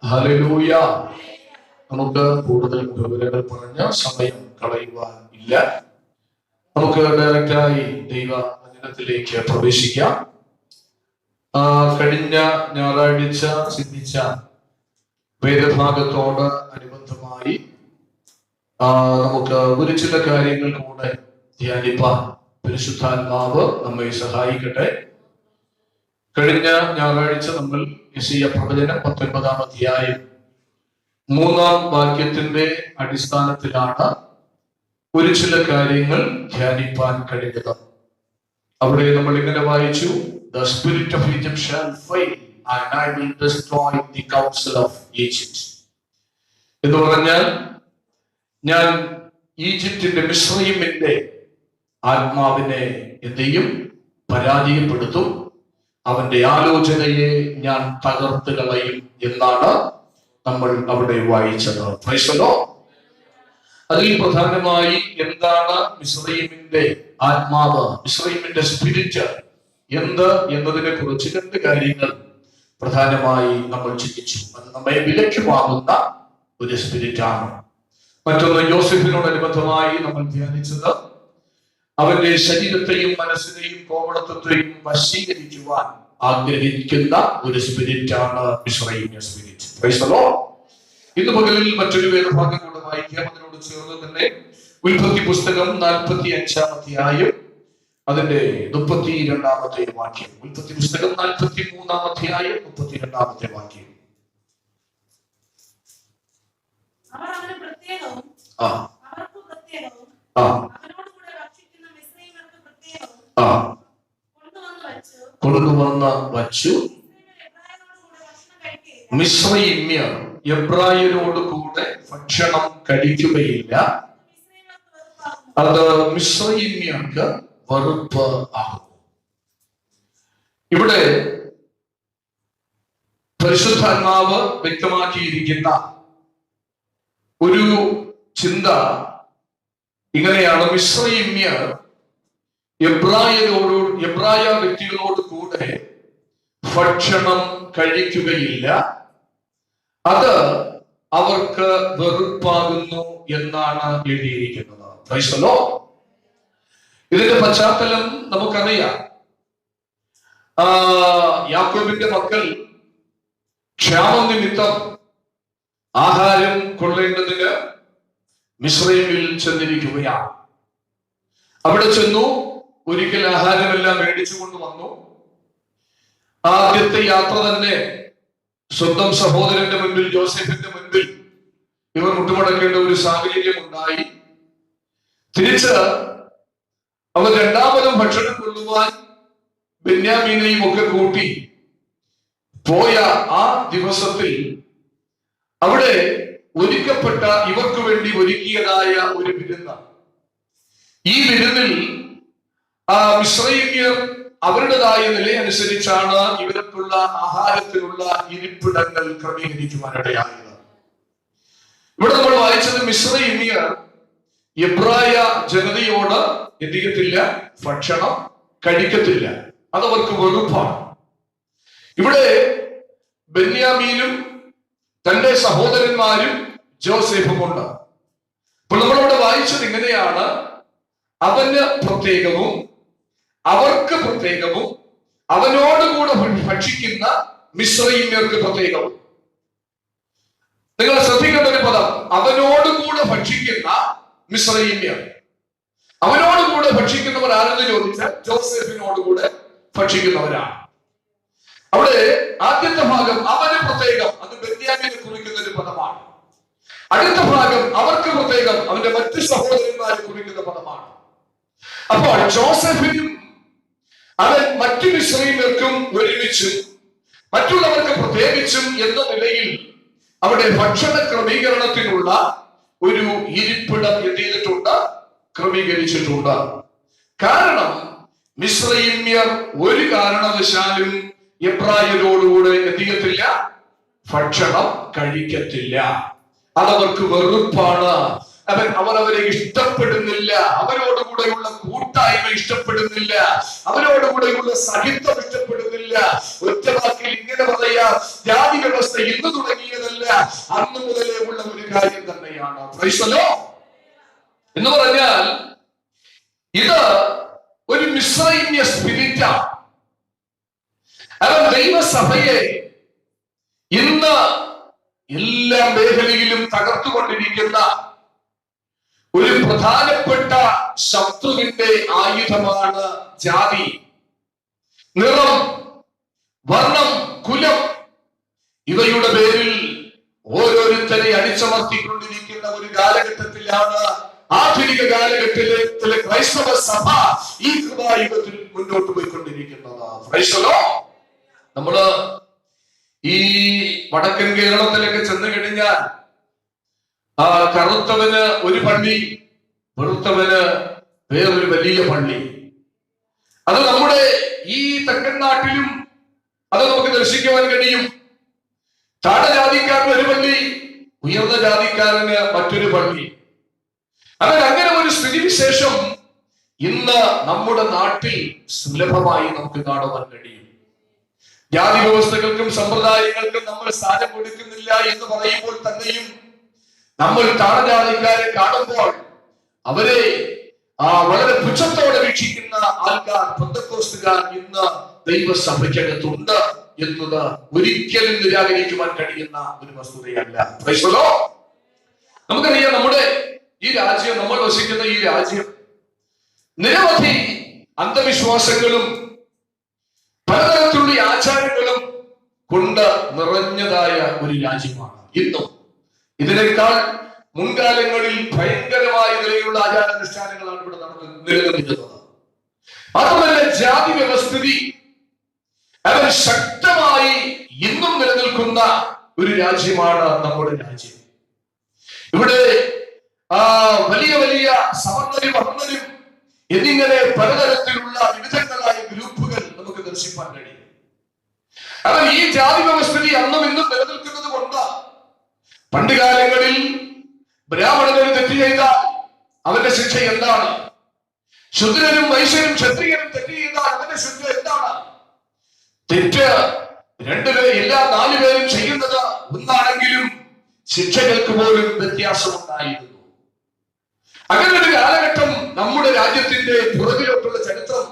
Hallelujah. നമുക്ക് കൂടുതൽ വിവരങ്ങൾ പറഞ്ഞ സമയം കളയുവാൻ ഇല്ല. നമുക്ക് ഡയറക്റ്റായി ദൈവവചനത്തിലേക്ക് പ്രവേശിക്കാം. കഴിഞ്ഞ ഞായറാഴ്ച ചിന്തിച്ച വേദഭാഗത്തോട് അനുബന്ധമായി നമുക്ക് ഒരു ചില കാര്യങ്ങൾ കൂടെ ധ്യാനിപ്പാൻ പരിശുദ്ധാത്മാവ് നമ്മെ സഹായിക്കട്ടെ. കഴിഞ്ഞ ഞായറാഴ്ച നമ്മൾ യെശയ്യാ പ്രവചനം 19-ാം അധ്യായം 3-ാം വാക്യത്തിന്റെ അടിസ്ഥാനത്തിലാണ് ഒരു ചില കാര്യങ്ങൾ ധ്യാനിപ്പാൻ കഴിഞ്ഞത്. അവിടെ നമ്മൾ ഇങ്ങനെ വായിച്ചു, The spirit of Egypt shall fail and I will destroy the counsel of Egypt. എന്ന് പറഞ്ഞാൽ ഞാൻ ഈജിപ്തിന്റെ മിസ്രയീമിന്റെ ആത്മാവിനെ എന്ത് ചെയ്യും? പരാജയപ്പെടുത്തും. അവന്റെ ആലോചനയെ ഞാൻ തകർത്ത് കളയും എന്നാണ് നമ്മൾ അവിടെ വായിച്ചത്. Price the Lord. അതിൽ പ്രധാനമായി എന്താണ് മിസ്രയീമിന്റെ ആത്മാവ്, മിസ്രയീമിന്റെ സ്പിരിറ്റ് എന്ത് എന്നതിനെ കുറിച്ച് രണ്ട് കാര്യങ്ങൾ പ്രധാനമായി നമ്മൾ ചിന്തിച്ചു. അത് നമ്മെ വിലയ്ക്ക് വാങ്ങുന്ന ഒരു സ്പിരിറ്റാണ്. മറ്റൊന്ന് യോസേഫിനോടനുബന്ധമായി നമ്മൾ ധ്യാനിച്ചത് അവന്റെ ശരീരത്തെയും മനസ്സിനെയും കോമളത്വത്തെയും വശീകരിക്കുവാൻ ആഗ്രഹിക്കുന്ന ഒരു സ്പിരിറ്റാണ് മിസ്രയീമിയ സ്പിരിറ്റ്. Praise the Lord. ഇന്ന് പകലിൽ മറ്റൊരു വേദഭാഗം കൂടെ വായിക്കാം. അതിനോട് ചേർന്ന് തന്നെ ഉൽപ്പത്തി പുസ്തകം 45-ാം അധ്യായം അതിന്റെ 32-ാമത്തെ വാക്യം. ഉൽപ്പത്തി പുസ്തകം 43-ാം അധ്യായം 32-ാമത്തെ വാക്യം. കൊണ്ടുവന്ന് വച്ചു. മിസ്രയീമ്യർ എബ്രായരോട് കൂടെ ഭക്ഷണം കഴിക്കുകയില്ല, അത് മിസ്രയീമ്യർക്ക് വെറുപ്പ് ആകും. ഇവിടെ പരിശുദ്ധാത്മാവ് വ്യക്തമാക്കിയിരിക്കുന്ന ഒരു ചിന്ത ഇങ്ങനെയാണ്: മിസ്രയീമ്യർ എബ്രായ വ്യക്തികളോട് കൂടെ ഭക്ഷണം കഴിക്കുകയില്ല, അത് അവർക്ക് വെറുപ്പാകുന്നു എന്നാണ് എഴുതിയിരിക്കുന്നത്. Price the Lord. ഇതിന്റെ പശ്ചാത്തലം നമുക്കറിയാം. യാക്കോബിന്റെ മക്കൾ ക്ഷാമം നിമിത്തം ആഹാരം കൊള്ളേണ്ടതിന് മിസ്രയീമിൽ ചെന്നിരിക്കുകയാണ്. അവിടെ ചെന്നു, ഒരിക്കൽ ആഹാരമെല്ലാം മേടിച്ചു കൊണ്ടുവന്നു. ആദ്യത്തെ യാത്ര തന്നെ സ്വന്തം സഹോദരന്റെ മുൻപിൽ, ജോസഫിന്റെ മുൻപിൽ ഇവർ മുട്ടുമടക്കേണ്ട ഒരു സാഹചര്യം ഉണ്ടായി. തിരിച്ച് അവർ രണ്ടാമതും ഭക്ഷണം കൊള്ളുവാൻ ബെന്യാമീനെയും ഒക്കെ കൂട്ടി പോയ ആ ദിവസത്തിൽ അവിടെ ഒരുക്കപ്പെട്ട, ഇവർക്ക് വേണ്ടി ഒരുക്കിയതായ ഒരു വിരുന്ന്. ഈ വിരുന്നിൽ മിസ്രയീമ്യർ അവരുടേതായ നിലയനുസരിച്ചാണ് ഇവർക്കുള്ള ആഹാരത്തിനുള്ള ഇരിപ്പിടങ്ങൾ ക്രമീകരിക്കുവാനിടയായത്. ഇവിടെ നമ്മൾ വായിച്ചത് മിസ്രയീമ്യർ എബ്രായ ജനതയോട് എന്ത് ചെയ്യത്തില്ല? ഭക്ഷണം കഴിക്കത്തില്ല, അതവർക്ക് വെറുപ്പാണ്. ഇവിടെ ബെന്യാമീനും തന്റെ സഹോദരന്മാരും ജോസഫും ഉണ്ട്. അപ്പോൾ നമ്മളിവിടെ വായിച്ചത് ഇങ്ങനെയാണ്: അവന് പ്രത്യേകവും അവർക്ക് പ്രത്യേകവും, അവനോടുകൂടെ ഭക്ഷിക്കുന്ന മിസ്രയീമ്യർക്ക് പ്രത്യേകവും. നിങ്ങൾ ശ്രദ്ധിക്കേണ്ട ഒരു പദം, അവനോടുകൂടെ ഭക്ഷിക്കുന്ന മിസ്രയീമ്യർ. അവനോടുകൂടെ ഭക്ഷിക്കുന്നവർ ആരെന്ന് ചോദിച്ചാൽ ജോസഫിനോടുകൂടെ ഭക്ഷിക്കുന്നവരാണ്. അവിടെ ആദ്യത്തെ ഭാഗം അവന് പ്രത്യേകം, അത് ബെന്യാമീനെ കുറിക്കുന്ന ഒരു പദമാണ്. അടുത്ത ഭാഗം അവർക്ക് പ്രത്യേകം, അവന്റെ മറ്റു സഹോദരന്മാരെ കുറിക്കുന്ന പദമാണ്. അപ്പോൾ ജോസഫിനും അവൻ മറ്റു മിസ്രയീമ്യർക്കും ഒരുമിച്ചും മറ്റുള്ളവർക്ക് പ്രത്യേകിച്ചും എന്ന നിലയിൽ അവിടെ ഭക്ഷണ ക്രമീകരണത്തിനുള്ള ഒരു ഇരിപ്പിടം എന്ത് ചെയ്തിട്ടുണ്ട്? ക്രമീകരിച്ചിട്ടുണ്ട്. കാരണം മിസ്രയീമ്യർ ഒരു കാരണവശാലും എബ്രായരോടുകൂടെ എന്ത് ചെയ്യത്തില്ല? ഭക്ഷണം കഴിക്കത്തില്ല, അതവർക്ക് വെറുപ്പാണ്. അവർ അവരെ ഇഷ്ടപ്പെടുന്നില്ല, അവരോടുകൂടെയുള്ള കൂട്ടായ്മ ഇഷ്ടപ്പെടുന്നില്ല, അവരോടുകൂടെയുള്ള സഹിത്വം ഇഷ്ടപ്പെടുന്നില്ല. ഒറ്റ വാക്കിൽ ഇങ്ങനെ പറയാ, ജാതി വ്യവസ്ഥ ഇന്ന് തുടങ്ങിയതല്ല, അന്ന് മുതലേ ഉള്ള ഒരു കാര്യം തന്നെയാണ്. Price the Lord. എന്ന് പറഞ്ഞാൽ ഇത് ഒരു മിസ്രൈമ്യ സ്പിരിറ്റാണ്. അവൻ ദൈവസഭയെ ഇന്ന് എല്ലാ മേഖലയിലും തകർത്തുകൊണ്ടിരിക്കുന്ന ഒരു പ്രധാനപ്പെട്ട ശത്രുവിന്റെ ആയുധമാണ് ജാതി, നിറം, വർണ്ണം, കുലം. ഇവയുടെ പേരിൽ ഓരോരുത്തരെ അടിച്ചമർത്തിക്കൊണ്ടിരിക്കുന്ന ഒരു കാലഘട്ടത്തിലാണ് ആധുനിക കാലഘട്ടത്തിലെ ക്രൈസ്തവ സഭ ഈ കൃപായുഗത്തിൽ മുന്നോട്ട് പോയിക്കൊണ്ടിരിക്കുന്നത്. Price the Lord. നമ്മള് ഈ വടക്കൻ കേരളത്തിലൊക്കെ ചെന്ന് കഴിഞ്ഞാൽ കറുത്തവന് ഒരു പള്ളി, വെളുത്തവന് വേറൊരു വലിയ പള്ളി. അത് നമ്മുടെ ഈ തെക്കൻ നാട്ടിലും അത് നമുക്ക് ദർശിക്കുവാൻ കഴിയും. താഴജാതിക്കാരന് ഒരു പള്ളി, ഉയർന്ന ജാതിക്കാരന് മറ്റൊരു പള്ളി. അങ്ങനെ ഒരു സ്ഥിതിവിശേഷം ഇന്ന് നമ്മുടെ നാട്ടിൽ സുലഭമായി നമുക്ക് കാണുവാൻ കഴിയും. ജാതി വ്യവസ്ഥകൾക്കും സമ്പ്രദായങ്ങൾക്കും നമ്മൾ സ്ഥാനം കൊടുക്കുന്നില്ല എന്ന് പറയുമ്പോൾ തന്നെയും നമ്മൾ താഴജാതിക്കാരെ കാണുമ്പോൾ അവരെ വളരെ പുച്ഛത്തോടെ വീക്ഷിക്കുന്ന ആൾക്കാർ, പെന്തക്കോസ്തുകാർ ഇന്ന് ദൈവസഭയ്ക്കകത്തുണ്ട് എന്നത് ഒരിക്കലും നിരാകരിക്കുവാൻ കഴിയുന്ന ഒരു വസ്തുതയല്ല. Price the Lord. നമുക്കറിയാം, നമ്മുടെ ഈ രാജ്യം, നമ്മൾ വസിക്കുന്ന ഈ രാജ്യം നിരവധി അന്ധവിശ്വാസങ്ങളും പലതരത്തിലുള്ള ആചാരങ്ങളും കൊണ്ട് നിറഞ്ഞതായ ഒരു രാജ്യമാണ് ഇന്നും. ഇതിനേക്കാൾ മുൻകാലങ്ങളിൽ ഭയങ്കരമായ നിലയിലുള്ള ആചാരാനുഷ്ഠാനങ്ങളാണ് ഇവിടെ നിലനിന്നിരുന്നത്. അതുപോലെ ജാതി വ്യവസ്ഥിതി അവർ ശക്തമായി ഇന്നും നിലനിൽക്കുന്ന ഒരു രാജ്യമാണ് നമ്മുടെ രാജ്യം. ഇവിടെ വലിയ വലിയ സവർണരും വർണ്ണരും എന്നിങ്ങനെ പലതരത്തിലുള്ള വിവിധങ്ങളായ ഗ്രൂപ്പുകൾ നമുക്ക് ദർശിക്കാൻ കഴിയും. അവർ ഈ ജാതി വ്യവസ്ഥിതി അന്നും ഇന്നും നിലനിൽക്കുന്നത് കൊണ്ട് പണ്ട് കാലങ്ങളിൽ ബ്രാഹ്മണനൊരു തെറ്റ് ചെയ്താൽ അവന്റെ ശിക്ഷ എന്താണ്? ശൂദ്രനും വൈശ്യനും ക്ഷത്രിയനും തെറ്റ് ചെയ്താൽ അവന്റെ ശിക്ഷ എന്താണ്? തെറ്റ് എല്ലാ 4 പേരും ചെയ്യുന്നത് ഒന്നാണെങ്കിലും ശിക്ഷകൾക്ക് പോലും വ്യത്യാസമുണ്ടായിരുന്നു. അങ്ങനെ ഒരു കാലഘട്ടം നമ്മുടെ രാജ്യത്തിന്റെ പുറകിലോട്ടുള്ള ചരിത്രം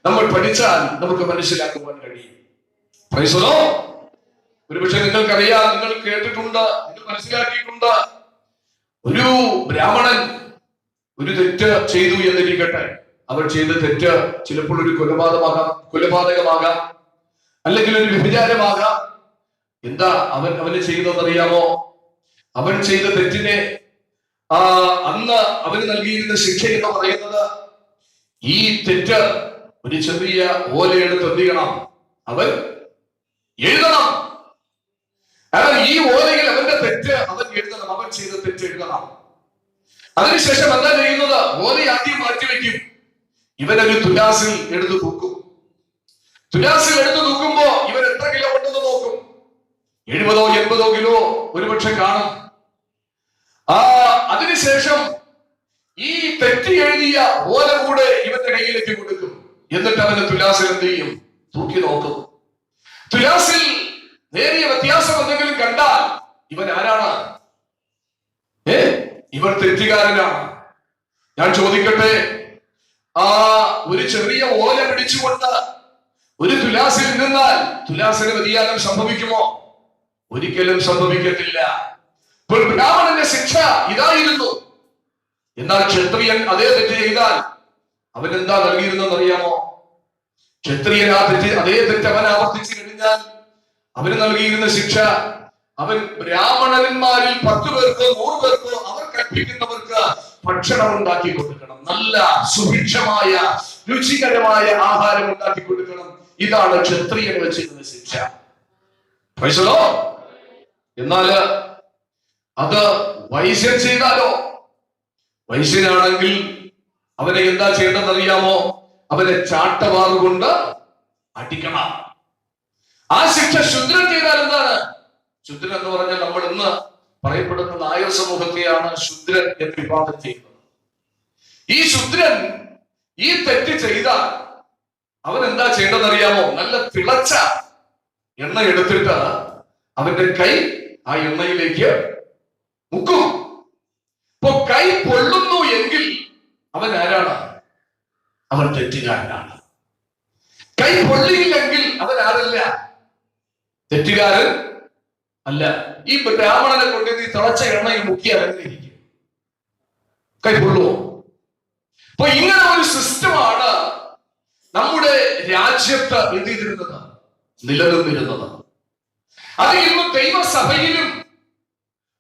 നമ്മൾ പഠിച്ചാൽ നമുക്ക് മനസ്സിലാക്കുവാൻ കഴിയും. Price the Lord. ഒരുപക്ഷെ നിങ്ങൾക്കറിയാം, നിങ്ങൾ കേട്ടിട്ടുണ്ട്, നിങ്ങൾ മനസ്സിലാക്കിയിട്ടുണ്ട്. ഒരു ബ്രാഹ്മണൻ ഒരു തെറ്റ് ചെയ്തു എന്നിരിക്കട്ടെ. അവൻ ചെയ്ത തെറ്റ് ചിലപ്പോൾ ഒരു കൊലപാതകമാകാം, അല്ലെങ്കിൽ ഒരു വ്യഭിചാരമാകാം. എന്താ അവന് ചെയ്തതെന്നറിയാമോ? അവൻ ചെയ്ത തെറ്റിനെ അന്ന് അവന് നൽകിയിരുന്ന ശിക്ഷ എന്ന് പറയുന്നത്, ഈ തെറ്റ് ഒരു ചെറിയ ഓലയെടുത്ത് എന്ത് ചെയ്യണം? അവൻ എഴുതണം. ഈ ഓലയിൽ അവന്റെ തെറ്റ് അവൻ എഴുതണം, അവൻ ചെയ്ത തെറ്റ് എഴുതണം. അതിനുശേഷം എന്താ ചെയ്യുന്നത്? ഓല ആദ്യം മാറ്റിവെക്കും. ഇവനൊരു തുലാസിൽ എടുത്തു തൂക്കും. തുലാസിൽ എടുത്തു തൂക്കുമ്പോ ഇവൻ എത്ര കിലോ ഉണ്ടെന്ന് നോക്കും. 70 80 കിലോ ഒരുപക്ഷെ കാണും. അതിനുശേഷം ഈ തെറ്റി എഴുതിയ ഓല കൂടെ ഇവന്റെ കയ്യിലേക്ക് കൊടുക്കും. എന്നിട്ട് അവന് തുലാസിൽ എന്ത് ചെയ്യും? തൂക്കി നോക്കും. തുലാസിൽ നേരിയ വ്യത്യാസം എന്തെങ്കിലും കണ്ടാൽ ഇവൻ ആരാണ്? ഇവൻ തെറ്റുകാരനാണ്. ഞാൻ ചോദിക്കട്ടെ, ഒരു ചെറിയ ഓല പിടിച്ചുകൊണ്ട് ഒരു തുലാസിൽ നിന്നാൽ തുലാസിന് വ്യതിയാനം സംഭവിക്കുമോ? ഒരിക്കലും സംഭവിക്കത്തില്ല. ബ്രാഹ്മണന്റെ ശിക്ഷ ഇതായിരുന്നു. എന്നാൽ ക്ഷത്രിയൻ അതേ തെറ്റ് ചെയ്താൽ അവൻ എന്താ നൽകിയിരുന്നെന്ന് അറിയാമോ? ക്ഷത്രിയൻ അതേ തെറ്റ് അവൻ ആവർത്തിച്ചു കഴിഞ്ഞാൽ അവന് നൽകിയിരുന്ന ശിക്ഷ, അവൻ ബ്രാഹ്മണന്മാരിൽ 10 പേർക്കോ 100 പേർക്കോ അവർ കൽപ്പിക്കുന്നവർക്ക് ഭക്ഷണം ഉണ്ടാക്കി കൊടുക്കണം. നല്ല സുഭിക്ഷമായ രുചികരമായ ആഹാരം ഉണ്ടാക്കി കൊടുക്കണം. ഇതാണ് ക്ഷത്രിയൻ വെച്ചിരുന്ന ശിക്ഷ. Price the Lord. എന്നാല് അത് വൈശ്യൻ ചെയ്താലോ? വൈശ്യനാണെങ്കിൽ അവനെ എന്താ ചെയ്യേണ്ടതെന്ന് അറിയാമോ? അവനെ ചാട്ടവാറ് കൊണ്ട് അടിക്കണം. ആ ശിക്ഷ ശൂദ്രൻ ചെയ്താൽ എന്താണ്? ശൂദ്രൻ എന്ന് പറഞ്ഞാൽ നമ്മൾ ഇന്ന് പറയപ്പെടുന്ന നായർ സമൂഹത്തെയാണ് ശൂദ്രൻ എന്ന് വിഭാഗം ചെയ്യുന്നത്. ഈ ശൂദ്രൻ ഈ തെറ്റ് ചെയ്താൽ അവൻ എന്താ ചെയ്യേണ്ടതെന്ന് അറിയാമോ? നല്ല തിളച്ച എണ്ണ എടുത്തിട്ട് അവന്റെ കൈ ആ എണ്ണയിലേക്ക് മുക്കും. ഇപ്പൊ കൈ പൊള്ളുന്നു എങ്കിൽ അവൻ ആരാണ്? അവൻ തെറ്റുകാരനാണ്. കൈ പൊള്ളിയില്ലെങ്കിൽ അവൻ ആരല്ല? തെറ്റുകാരൻ അല്ല. ഈ ബ്രാഹ്മണനെ കൊണ്ട് നീ തിളച്ച എണ്ണയിൽ മുക്കിയാൽ എങ്ങനെയിരിക്കും? കൈ പൊള്ളുവോ? അപ്പൊ ഇങ്ങനെ ഒരു സിസ്റ്റമാണ് നമ്മുടെ രാജ്യത്ത് എന്ത് ചെയ്തിരുന്നത്? നിലനിന്നിരുന്നത്. അത് ഇന്ന് ദൈവസഭയിലും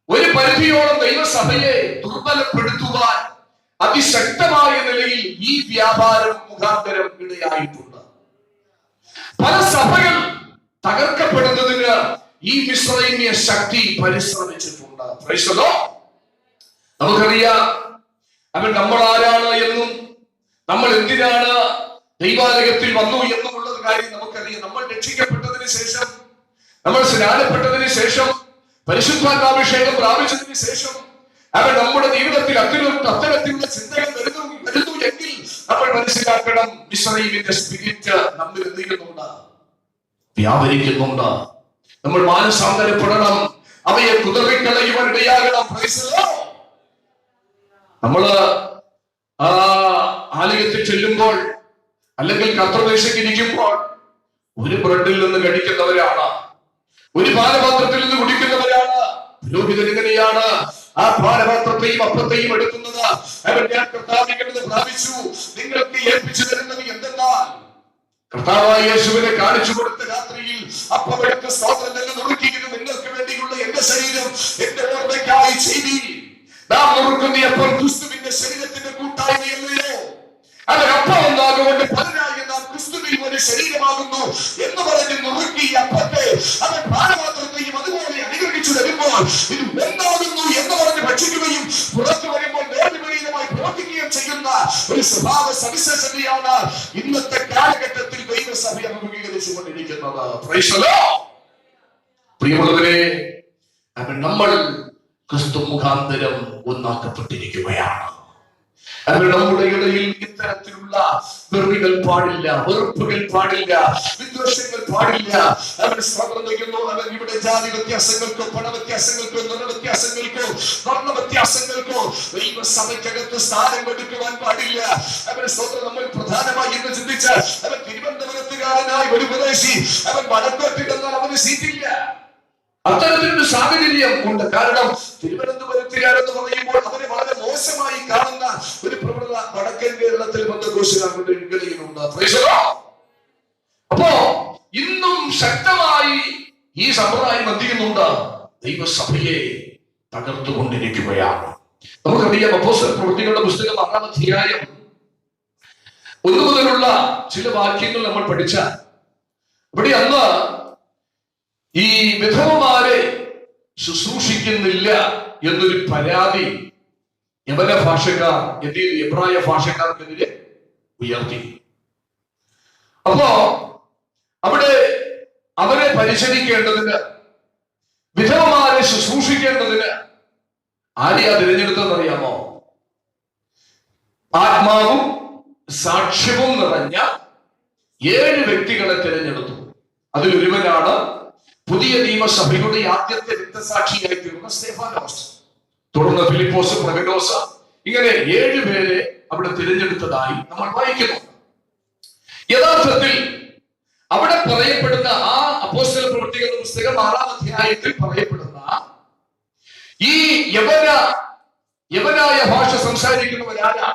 ഒരു പരിധിയോളം ദൈവസഭയെ ദുർബലപ്പെടുത്തുവാൻ അതിശക്തമായ നിലയിൽ ഈ വ്യാപാരം മുഖാന്തരം ഇടയായിട്ടുണ്ട്. പല സഭകൾ തകർക്കപ്പെടുന്നതിന് ഈ മിശ്രൈമ്യ ശക്തി പരിശ്രമിച്ചിട്ടുണ്ട്. Praise the Lord. നമുക്കറിയാം അവൻ നമ്മൾ ആരാണ് എന്നും നമ്മൾ എന്തിനാണ് ദൈവാലയത്തിൽ വന്നു എന്നുമുള്ള കാര്യം നമുക്കറിയാം. നമ്മൾ രക്ഷിക്കപ്പെട്ടതിന് ശേഷം, നമ്മൾ സ്നാനപ്പെട്ടതിന് ശേഷം, പരിശുദ്ധാത്മാഭിഷേകം പ്രാപിച്ചതിന് ശേഷം അവൻ നമ്മുടെ ജീവിതത്തിൽ അത്തരത്തിലുള്ള ചിന്തകൾ വരുന്നു എങ്കിൽ നമ്മൾ മനസ്സിലാക്കണം, മിശ്രൈമിന്റെ സ്പിരിറ്റ് നമ്മിൽ എന്ത് ചെയ്യുന്നുണ്ട്? വ്യാപരിക്കുന്നുണ്ട്. നമ്മൾ മാനസാന്തരപ്പെടണം. അവയെ കുതറിക്കളയുവാൻ ഇടയാകണം. നമ്മള് ആലയത്തിൽ ചെല്ലുമ്പോൾ അല്ലെങ്കിൽ കർത്തൃമേശയ്ക്ക് ഇരിക്കുമ്പോൾ ഒരു ബ്രെഡിൽ നിന്ന് കഴിക്കുന്നവരാണ്, ഒരു പാനപാത്രത്തിൽ നിന്ന് കുടിക്കുന്നവരാണ്. പുരോഹിതൻ എങ്ങനെയാണ് ആ പാനപാത്രത്തെയും അപ്പത്തെയും എടുക്കുന്നത്? അവൻ ഞാൻ കർത്താവിനെ പ്രാപിച്ചു, നിങ്ങൾക്ക് ഏൽപ്പിച്ചു തരുന്നത് എന്തെന്നാൽ കർത്താവായ യേശുവിനെ കാണിച്ചു കൊടുത്ത രാത്രിയിൽ അപ്പമെടുത്ത് സ്തോത്രം തന്നെ നുറുക്കിയിരുന്നു, നിങ്ങൾക്ക് വേണ്ടിയുള്ള എന്റെ ശരീരം എന്റെ ഓർമ്മയ്ക്കായി ചെയ്തി. നാം നുറുക്കുന്ന അപ്പം ക്രിസ്തുവിന്റെ ശരീരത്തിന്റെ കൂട്ടായ്മയല്ലയോ? അവരപ്പം ഒന്നാകൊണ്ട് പലരായി നാം ക്രിസ്തുവിൽ ഒരു ശരീരമാകുന്നു എന്ന് പറഞ്ഞ് നുറുക്കി അപ്പത്തെ അവൻ പാനപാത്രത്തെയും അതുപോലെ അനുഗ്രഹിച്ചു തരുമ്പോൾ ഇത് ഒന്നാകുന്നു എന്ന് പറഞ്ഞ് ഭക്ഷിക്കുകയും പുറത്തു വരുമ്പോൾ നേർവിപരീതമായി പ്രവർത്തിക്കുകയും ചെയ്യുന്ന ഒരു സ്വഭാവ സവിശേഷതയാണ് ഇന്നത്തെ കാലഘട്ടത്തിൽ ദൈവസഭ അഭിമുഖീകരിച്ചുകൊണ്ടിരിക്കുന്നത്. Price the Lord. പ്രിയമുള്ളവരെ, നമ്മൾ ക്രിസ്തു മുഖാന്തരം ഒന്നാക്കപ്പെട്ടിരിക്കുകയാണ്. നമ്മുടെ ഇടയിൽ ഇത്തരത്തിലുള്ള വെറുകൾ പാടില്ല, വെറുപ്പുകൾ പാടില്ല, വിദ്വേഷങ്ങൾ പാടില്ല. അവൻ സ്തോത്രം ചെയ്യുന്നു. അവൻ ഇവിടെ ജാതി വ്യത്യാസങ്ങൾക്കോ പണ വ്യത്യാസങ്ങൾക്കോ നിറ വ്യത്യാസങ്ങൾക്കോ വർണ്ണ വ്യത്യാസങ്ങൾക്കോ ദൈവസഭയ്ക്കകത്ത് സ്ഥാനം കൊടുക്കുവാൻ പാടില്ല. അവൻ സ്തോത്രം നമ്മൾ പ്രധാനമായി എന്ന് ചിന്തിച്ച അവൻ തിരുവനന്തപുരത്തുകാരനായ ഒരു ഉപദേശി അവൻ വടക്കോട്ടിട്ടെന്നാൽ അവന് സീറ്റില്ല. അത്തരത്തിലൊരു സാഹചര്യം ഉണ്ട്. കാരണം തിരുവനന്തപുരത്തുകാരെന്ന് പറയുമ്പോൾ അവരെ വളരെ മോശമായി കാണുന്ന ഒരു പ്രവണത വടക്കൻ കേരളത്തിൽ ബന്ധുക്കോശികളുണ്ട്. അപ്പോ ഇന്നും ശക്തമായി ഈ സമ്പ്രദായം എന്ത് ചെയ്യുന്നുണ്ട്? ദൈവസഭയെ തകർത്തുകൊണ്ടിരിക്കുകയാണ്. നമുക്കറിയാം, അപ്പോസ്തല പ്രവൃത്തികളുടെ പുസ്തകം 6-ാം അധ്യായം 1 മുതലുള്ള ചില വാക്യങ്ങൾ നമ്മൾ പഠിച്ച ഇവിടെ അന്ന് ഈ വിധവമാരെ ശുശ്രൂഷിക്കുന്നില്ല എന്നൊരു പരാതി യവന ഭാഷക്കാർ എബ്രായ ഭാഷക്കാർക്കെതിരെ ഉയർത്തി. അപ്പോ അവിടെ അവരെ പരിചരിക്കേണ്ടതിന്, വിധവമാരെ ശുശ്രൂഷിക്കേണ്ടതിന് ആരെയാ തിരഞ്ഞെടുത്തെന്നറിയാമോ? ആത്മാവും സാക്ഷ്യവും നിറഞ്ഞ 7 വ്യക്തികളെ തിരഞ്ഞെടുത്തു. അതിലൊരുവനാണ് പുതിയ നിയമസഭയുടെ ആദ്യത്തെ രക്തസാക്ഷിയായി തീർന്ന സ്തെഫാനോസ്. തുടർന്ന് ഫിലിപ്പോസ്, പ്രഗലോസ്, ഇങ്ങനെ 7 പേരെ അവിടെ തിരഞ്ഞെടുത്തതായി നമ്മൾ വായിക്കുന്നു. യഥാർത്ഥത്തിൽ അവിടെ പറയപ്പെടുന്ന ആ അപ്പോസ്തല പ്രവൃത്തികളുടെ പുസ്തകം 6-ാം അധ്യായത്തിൽ പറയപ്പെടുന്ന ഈ യവനായ ഭാഷ സംസാരിക്കുന്നവരാരാ?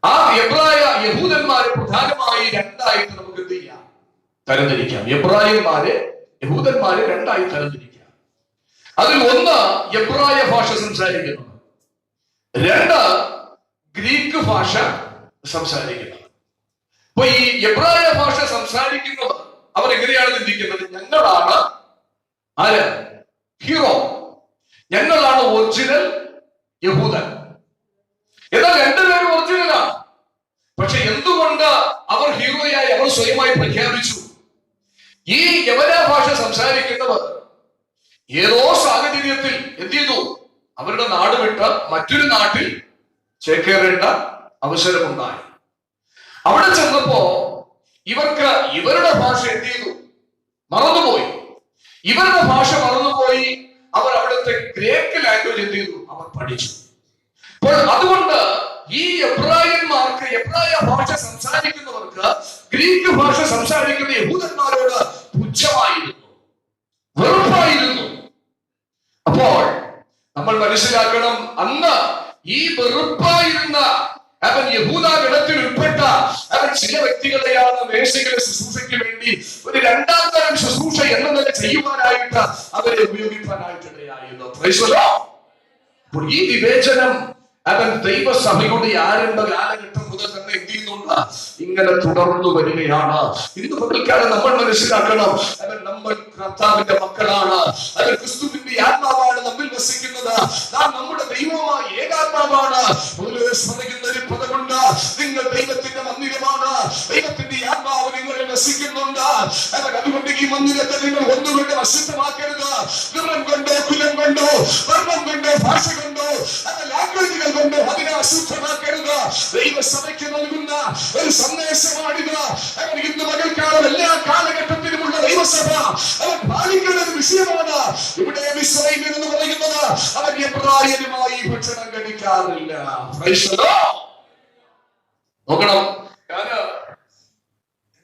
ആ എബ്രായ യഹൂദന്മാരെ പ്രധാനമായി 2ആയിട്ട് നമുക്ക് എന്ത് ചെയ്യാം? തരംതിരിക്കാം. എബ്രായന്മാരെ, യഹൂദന്മാരെ 2ആയി തരംതിരിക്കാം. അതിൽ ഒന്ന് എബ്രായ ഭാഷ സംസാരിക്കുന്നത്, 2 ഗ്രീക്ക് ഭാഷ സംസാരിക്കുന്നത്. അപ്പൊ ഈ എബ്രായ ഭാഷ സംസാരിക്കുന്നത് അവർ എങ്ങനെയാണ് ചിന്തിക്കുന്നത്? ഞങ്ങളാണ് ആര്? ഹീറോ, ഞങ്ങളാണ് ഒറിജിനൽ യഹൂദൻ. എന്നാൽ 2 പേരും ഒറിജിനലാണ്. പക്ഷെ എന്തുകൊണ്ട് അവർ ഹീറോയായി അവർ സ്വയമായി പ്രഖ്യാപിച്ചു? ഈ യവന ഭാഷ സംസാരിക്കുന്നവർ ഏതോ സാഹചര്യത്തിൽ എന്ത് ചെയ്തു? അവരുടെ നാട് വിട്ട് മറ്റൊരു നാട്ടിൽ ചേക്കേറേണ്ട അവസരമുണ്ടായി. അവിടെ ചെന്നപ്പോ ഇവർക്ക് ഇവരുടെ ഭാഷ എന്ത് ചെയ്തു? മറന്നുപോയി. ഇവരുടെ ഭാഷ മറന്നുപോയി. അവർ അവിടെ അവിടുത്തെ ഗ്രേക്ക് ലാംഗ്വേജ് എന്ത് ചെയ്തു? അവർ പഠിച്ചു. അപ്പോൾ അതുകൊണ്ട് ഈ എബ്രായന്മാർക്ക്, എബ്രായ ഭാഷ സംസാരിക്കുന്നവർക്ക് ഗ്രീക്ക് ഭാഷ സംസാരിക്കുന്ന യഹൂദന്മാരോട് പുച്ഛമായിരുന്നു, വെറുപ്പായിരുന്നു. അപ്പോൾ നമ്മൾ മനസ്സിലാക്കണം, അന്ന് ഈ വെറുപ്പായിരുന്ന അവൻ യഹൂദഗണത്തിൽ ഉൾപ്പെട്ട അവൻ ചില വ്യക്തികളെയാണ് വേശ്യകളെ ശുശ്രൂഷയ്ക്ക് വേണ്ടി ഒരു രണ്ടാം തരം ശുശ്രൂഷ എന്ന നില ചെയ്യുവാനായിട്ട് അവരെ ഉപയോഗിക്കാനായിട്ടിടയായിരുന്നു. അപ്പോൾ ഈ വിവേചനം അവൻ ദൈവസഭയുടെ ആരംഭ കാലഘട്ടം മുതൽ തന്നെ എന്ത് ചെയ്യുന്നുണ്ട്? ഇങ്ങനെ തുടർന്നു വരികയാണ്. ഇന്ന് പകൽക്കാലം നമ്മൾ മനസ്സിലാക്കണം, അവൻ നമ്മൾ കർത്താവിന്റെ മക്കളാണ്, അവൻ ക്രിസ്തുവിന്റെ ആത്മാവാണ് നമ്മിൽ വസിക്കുന്നത്, നാം നമ്മുടെ ദൈവമായ ഏകാത്മാവാണ്. ഒരു പദമുണ്ട്, നിങ്ങൾ ദൈവത്തിന്റെ മന്ദിരമാണ്, ദൈവത്തിന്റെ ആത്മാവ് നിങ്ങളിൽ വസിക്കുന്നുണ്ട്. അവൻ അതുകൊണ്ട് ഈ മന്ദിരത്തെ നിങ്ങൾ ഒന്നുകൊണ്ട് അശുദ്ധമാക്കരുത്. നിറം കൊണ്ടോ, കുലം കൊണ്ടോ, വർണ്ണം കൊണ്ടോ, ഭാഷ കൊണ്ടോ, ലാംഗ്വേജുകൾ കൊണ്ട് അതിനെ അശുദ്ധമാക്കരുത്. ദൈവസഭയ്ക്ക് നൽകുന്ന ഒരു സന്ദേശമാണിത്. അവൻ ഇന്ന് പകൽക്കാലം എല്ലാ കാലഘട്ടത്തിലുമുള്ള ദൈവസഭ അവൻ പാലിക്കുന്ന ഒരു വിഷയമാണ്. ഇവിടെ മിസ്രയീമിൽ എന്ന് പറയുന്നത് അവൻ എബ്രായനുമായി ഭക്ഷണം കഴിക്കാറില്ല. നോക്കണം, ഞാൻ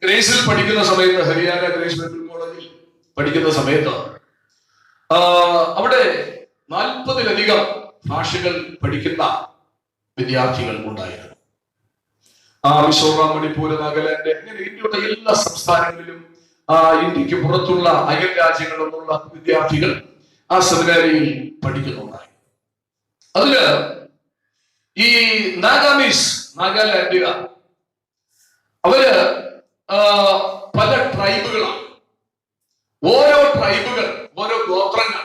ഗ്രേസിൽ പഠിക്കുന്ന സമയത്ത്, ഹരിയാന ഗ്രേസ് മെഡിക്കൽ കോളേജിൽ പഠിക്കുന്ന സമയത്ത് അവിടെ 40-ലധികം ഭാഷകൾ പഠിക്കുന്ന വിദ്യാർത്ഥികൾ ഉണ്ടായിരുന്നു. മിസോറാം, മണിപ്പൂർ, നാഗാലാൻഡ്, അങ്ങനെ ഇന്ത്യയുടെ എല്ലാ സംസ്ഥാനങ്ങളിലും ഇന്ത്യക്ക് പുറത്തുള്ള അയൽ രാജ്യങ്ങളിൽ നിന്നുള്ള വിദ്യാർത്ഥികൾ ആ സെമിനാരിയിൽ പഠിക്കുന്നുണ്ടായി. അതില് ഈ നാഗാലാൻഡുകാർ അവര് പല ട്രൈബുകളാണ്. ഓരോ ട്രൈബുകൾ, ഓരോ ഗോത്രങ്ങൾ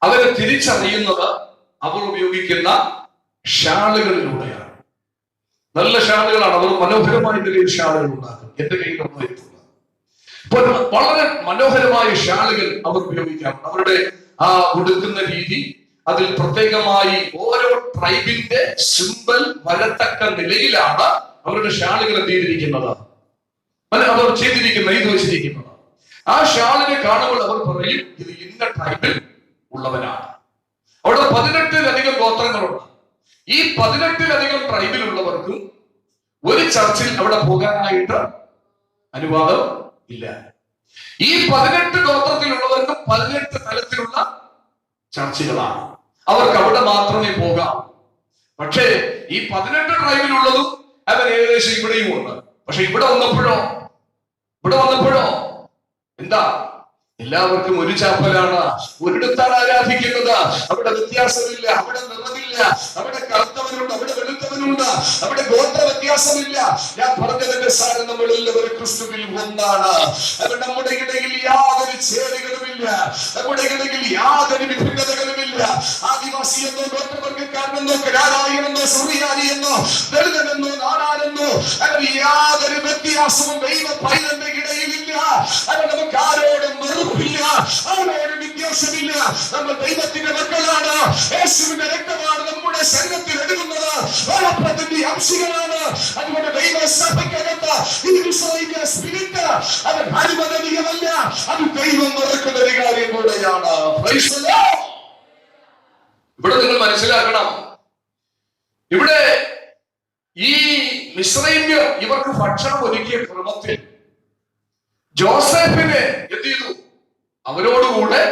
അവരെ തിരിച്ചറിയുന്നത് അവർ ഉപയോഗിക്കുന്ന ഷാളുകളിലൂടെയാണ്. നല്ല ഷാളുകളാണ്, അവർ മനോഹരമായ നിലയിൽ ഷാളുകൾ ഉണ്ടാക്കും. എന്റെ കയ്യിൽ ഒന്നായിട്ടുണ്ട്. അപ്പോൾ വളരെ മനോഹരമായ ഷാളുകൾ അവർ ഉപയോഗിക്കാം. അവരുടെ ആ ഉടുക്കുന്ന രീതി, അതിൽ പ്രത്യേകമായി ഓരോ ട്രൈബിന്റെ സിംബൽ വരത്തക്ക നിലയിലാണ് അവരുടെ ഷാളുകൾ എന്ത് ചെയ്തിരിക്കുന്നത്, അവർ ചെയ്തിരിക്കുന്നത്, ഇത് വെച്ചിരിക്കുന്നത്. ആ ഷാളിനെ കാണുമ്പോൾ അവർ പറയും, ഇത് ഇന്ന ട്രൈബിൽ ഉള്ളവനാണ്. അവിടെ 18-ലധികം ഗോത്രങ്ങളുണ്ട്. ഈ 18-ലധികം ട്രൈബിലുള്ളവർക്കും ഒരു ചർച്ചിൽ അവിടെ പോകാനായിട്ട് അനുവാദം ഇല്ല. ഈ 18 ഗോത്രത്തിലുള്ളവർക്കും 18 തലത്തിലുള്ള ചർച്ചുകളാണ്. അവർക്ക് അവിടെ മാത്രമേ പോകാം. പക്ഷേ ഈ 18 ട്രൈബിലുള്ളതും അവൻ ഏകദേശം ഇവിടെയും ഉണ്ട്. പക്ഷെ ഇവിടെ വന്നപ്പോഴോ എന്താ, എല്ലാവർക്കും ഒരു ചാപ്പലാണ്, ഒരിടത്താണ് ആരാധിക്കുന്നത്. അവിടെ വ്യത്യാസമില്ല, അവിടെ നിറമില്ല, അവിടെ കറുത്തവനുണ്ട്, അവിടെ വെളുത്തവനുണ്ട്, അവിടെ ഗോത്ര വ്യത്യാസമില്ല. ഞാൻ പറഞ്ഞതിന്റെ സാരം, നമ്മൾ എല്ലാവരും ക്രിസ്തുവിൽ ഒന്നാണ്. നമ്മുടെ ഇടയിൽ യാതൊരു ചേരുകളുമില്ല, നമ്മുടെ ഇടയിൽ യാതൊരു വിഭിന്നതകളുമില്ല. ആദിവാസി എന്നോ, ഗോത്രവർഗക്കാരനെന്നോ, കരാറായെന്നോ, സുറിയാനിയെന്നോ, ദളിതനെന്നോ, നാടാനെന്നോ, അങ്ങനെ യാതൊരു വ്യത്യാസവും ദൈവ പൈതന്റെ ഇടയിലില്ല. അത് നമുക്ക് ആരോടും വെറുപ്പില്ല, ആരോടും വ്യത്യാസമില്ല. നമ്മൾ ദൈവത്തിന്റെ മക്കളാണ്. യേശുവിന്റെ രക്തമാണ് നമ്മുടെ ശരീരത്തിൽ എടുക്കുന്നത്. ഓളപ്പത്തിന്റെ അംശികളാണ്. അതുകൊണ്ട് ദൈവസഭയ്ക്കകത്ത് ഈ സ്പിരിറ്റ് അത് അനുവദനീയമല്ല, അത് ദൈവം മറക്കുന്ന ഒരു കാര്യം കൂടെയാണ്. ഇവിടെ നിങ്ങൾ മനസ്സിലാക്കണം, ഇവിടെ ഈ മിസ്രൈമ്യർ ഇവർക്ക് ഭക്ഷണം ഒരുക്കിയ ക്രമത്തിൽ ജോസഫിനെ എന്ത് ചെയ്തു? അവരോടുകൂടെ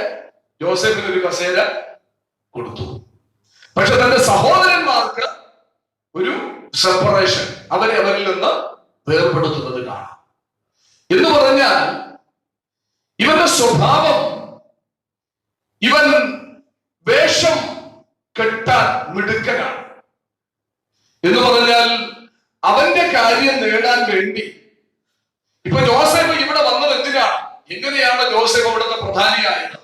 ജോസഫിന് ഒരു കസേര കൊടുത്തു. പക്ഷെ തന്റെ സഹോദരന്മാർക്ക് ഒരു സെപ്പറേഷൻ, അവരെ അവരിൽ നിന്ന് വേർപെടുത്തുന്നത് കാണാം. എന്ന് പറഞ്ഞാൽ ഇവന്റെ സ്വഭാവം, ഇവൻ വേഷം കെട്ടാൻ മിടുക്കനാണ്. എന്ന് പറഞ്ഞാൽ അവന്റെ കാര്യം നേടാൻ വേണ്ടി, ഇപ്പൊ ജോസഫ് ഇവിടെ വന്നത് എന്തിനാണ്? എങ്ങനെയാണ് ജോസഫ് അവിടുത്തെ പ്രധാനിയായത്?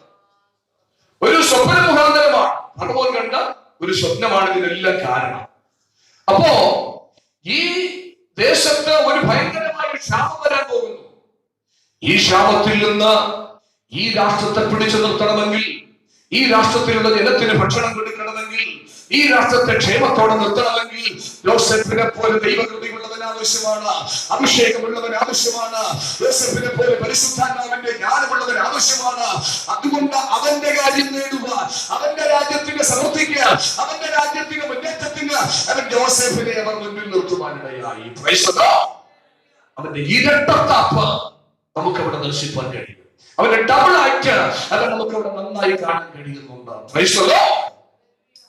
ഒരു സ്വപ്ന മുഖാന്തരമാണ്. ഫറവോൻ കണ്ട ഒരു സ്വപ്നമാണ് ഇതിനെല്ലാം കാരണം. അപ്പോ ഈ ദേശത്ത് ഒരു ഭയങ്കരമായ ക്ഷാമം വരാൻ പോകുന്നു. ഈ ക്ഷാമത്തിൽ നിന്ന് ഈ രാഷ്ട്രത്തെ പിടിച്ചു നിർത്തണമെങ്കിൽ, ഈ രാഷ്ട്രത്തിലുള്ള ജനത്തിന് ഭക്ഷണം കൊടുക്കണമെങ്കിൽ, ഈ രാഷ്ട്രത്തെ ക്ഷേമത്തോടെ നിർത്തണമെങ്കിൽ യോസേഫിനെ പോലെ ദൈവകൃപയുള്ളവൻ ആവശ്യമാണ്, അഭിഷേകമുള്ളവൻ ആവശ്യമാണ്. യോസേഫിനെ പോലെ പരിശുദ്ധാത്മാവിന്റെ ജ്ഞാനമുള്ളവൻ ആവശ്യമാണ്. ആവശ്യമാണ്. അതുകൊണ്ട് അവന്റെ കാര്യം നേടുക, അവന്റെ രാജ്യത്തിന് സമർത്ഥിക്കുക, അവന്റെ രാജ്യത്തിന് മുന്നേറ്റത്തിന് അവൻ ജോസഫിനെ അവർ മുന്നിൽ നിർത്തുവാനിടയായി. അവന്റെ ഇരട്ടത്താപ്പ് നമുക്ക് അവിടെ ദർശിപ്പാൻ കഴിയും. അവന്റെ ഡബിൾ ആക്ട് അവൻ നമുക്ക് അവിടെ നന്നായി കാണാൻ കഴിയുന്നുണ്ട്.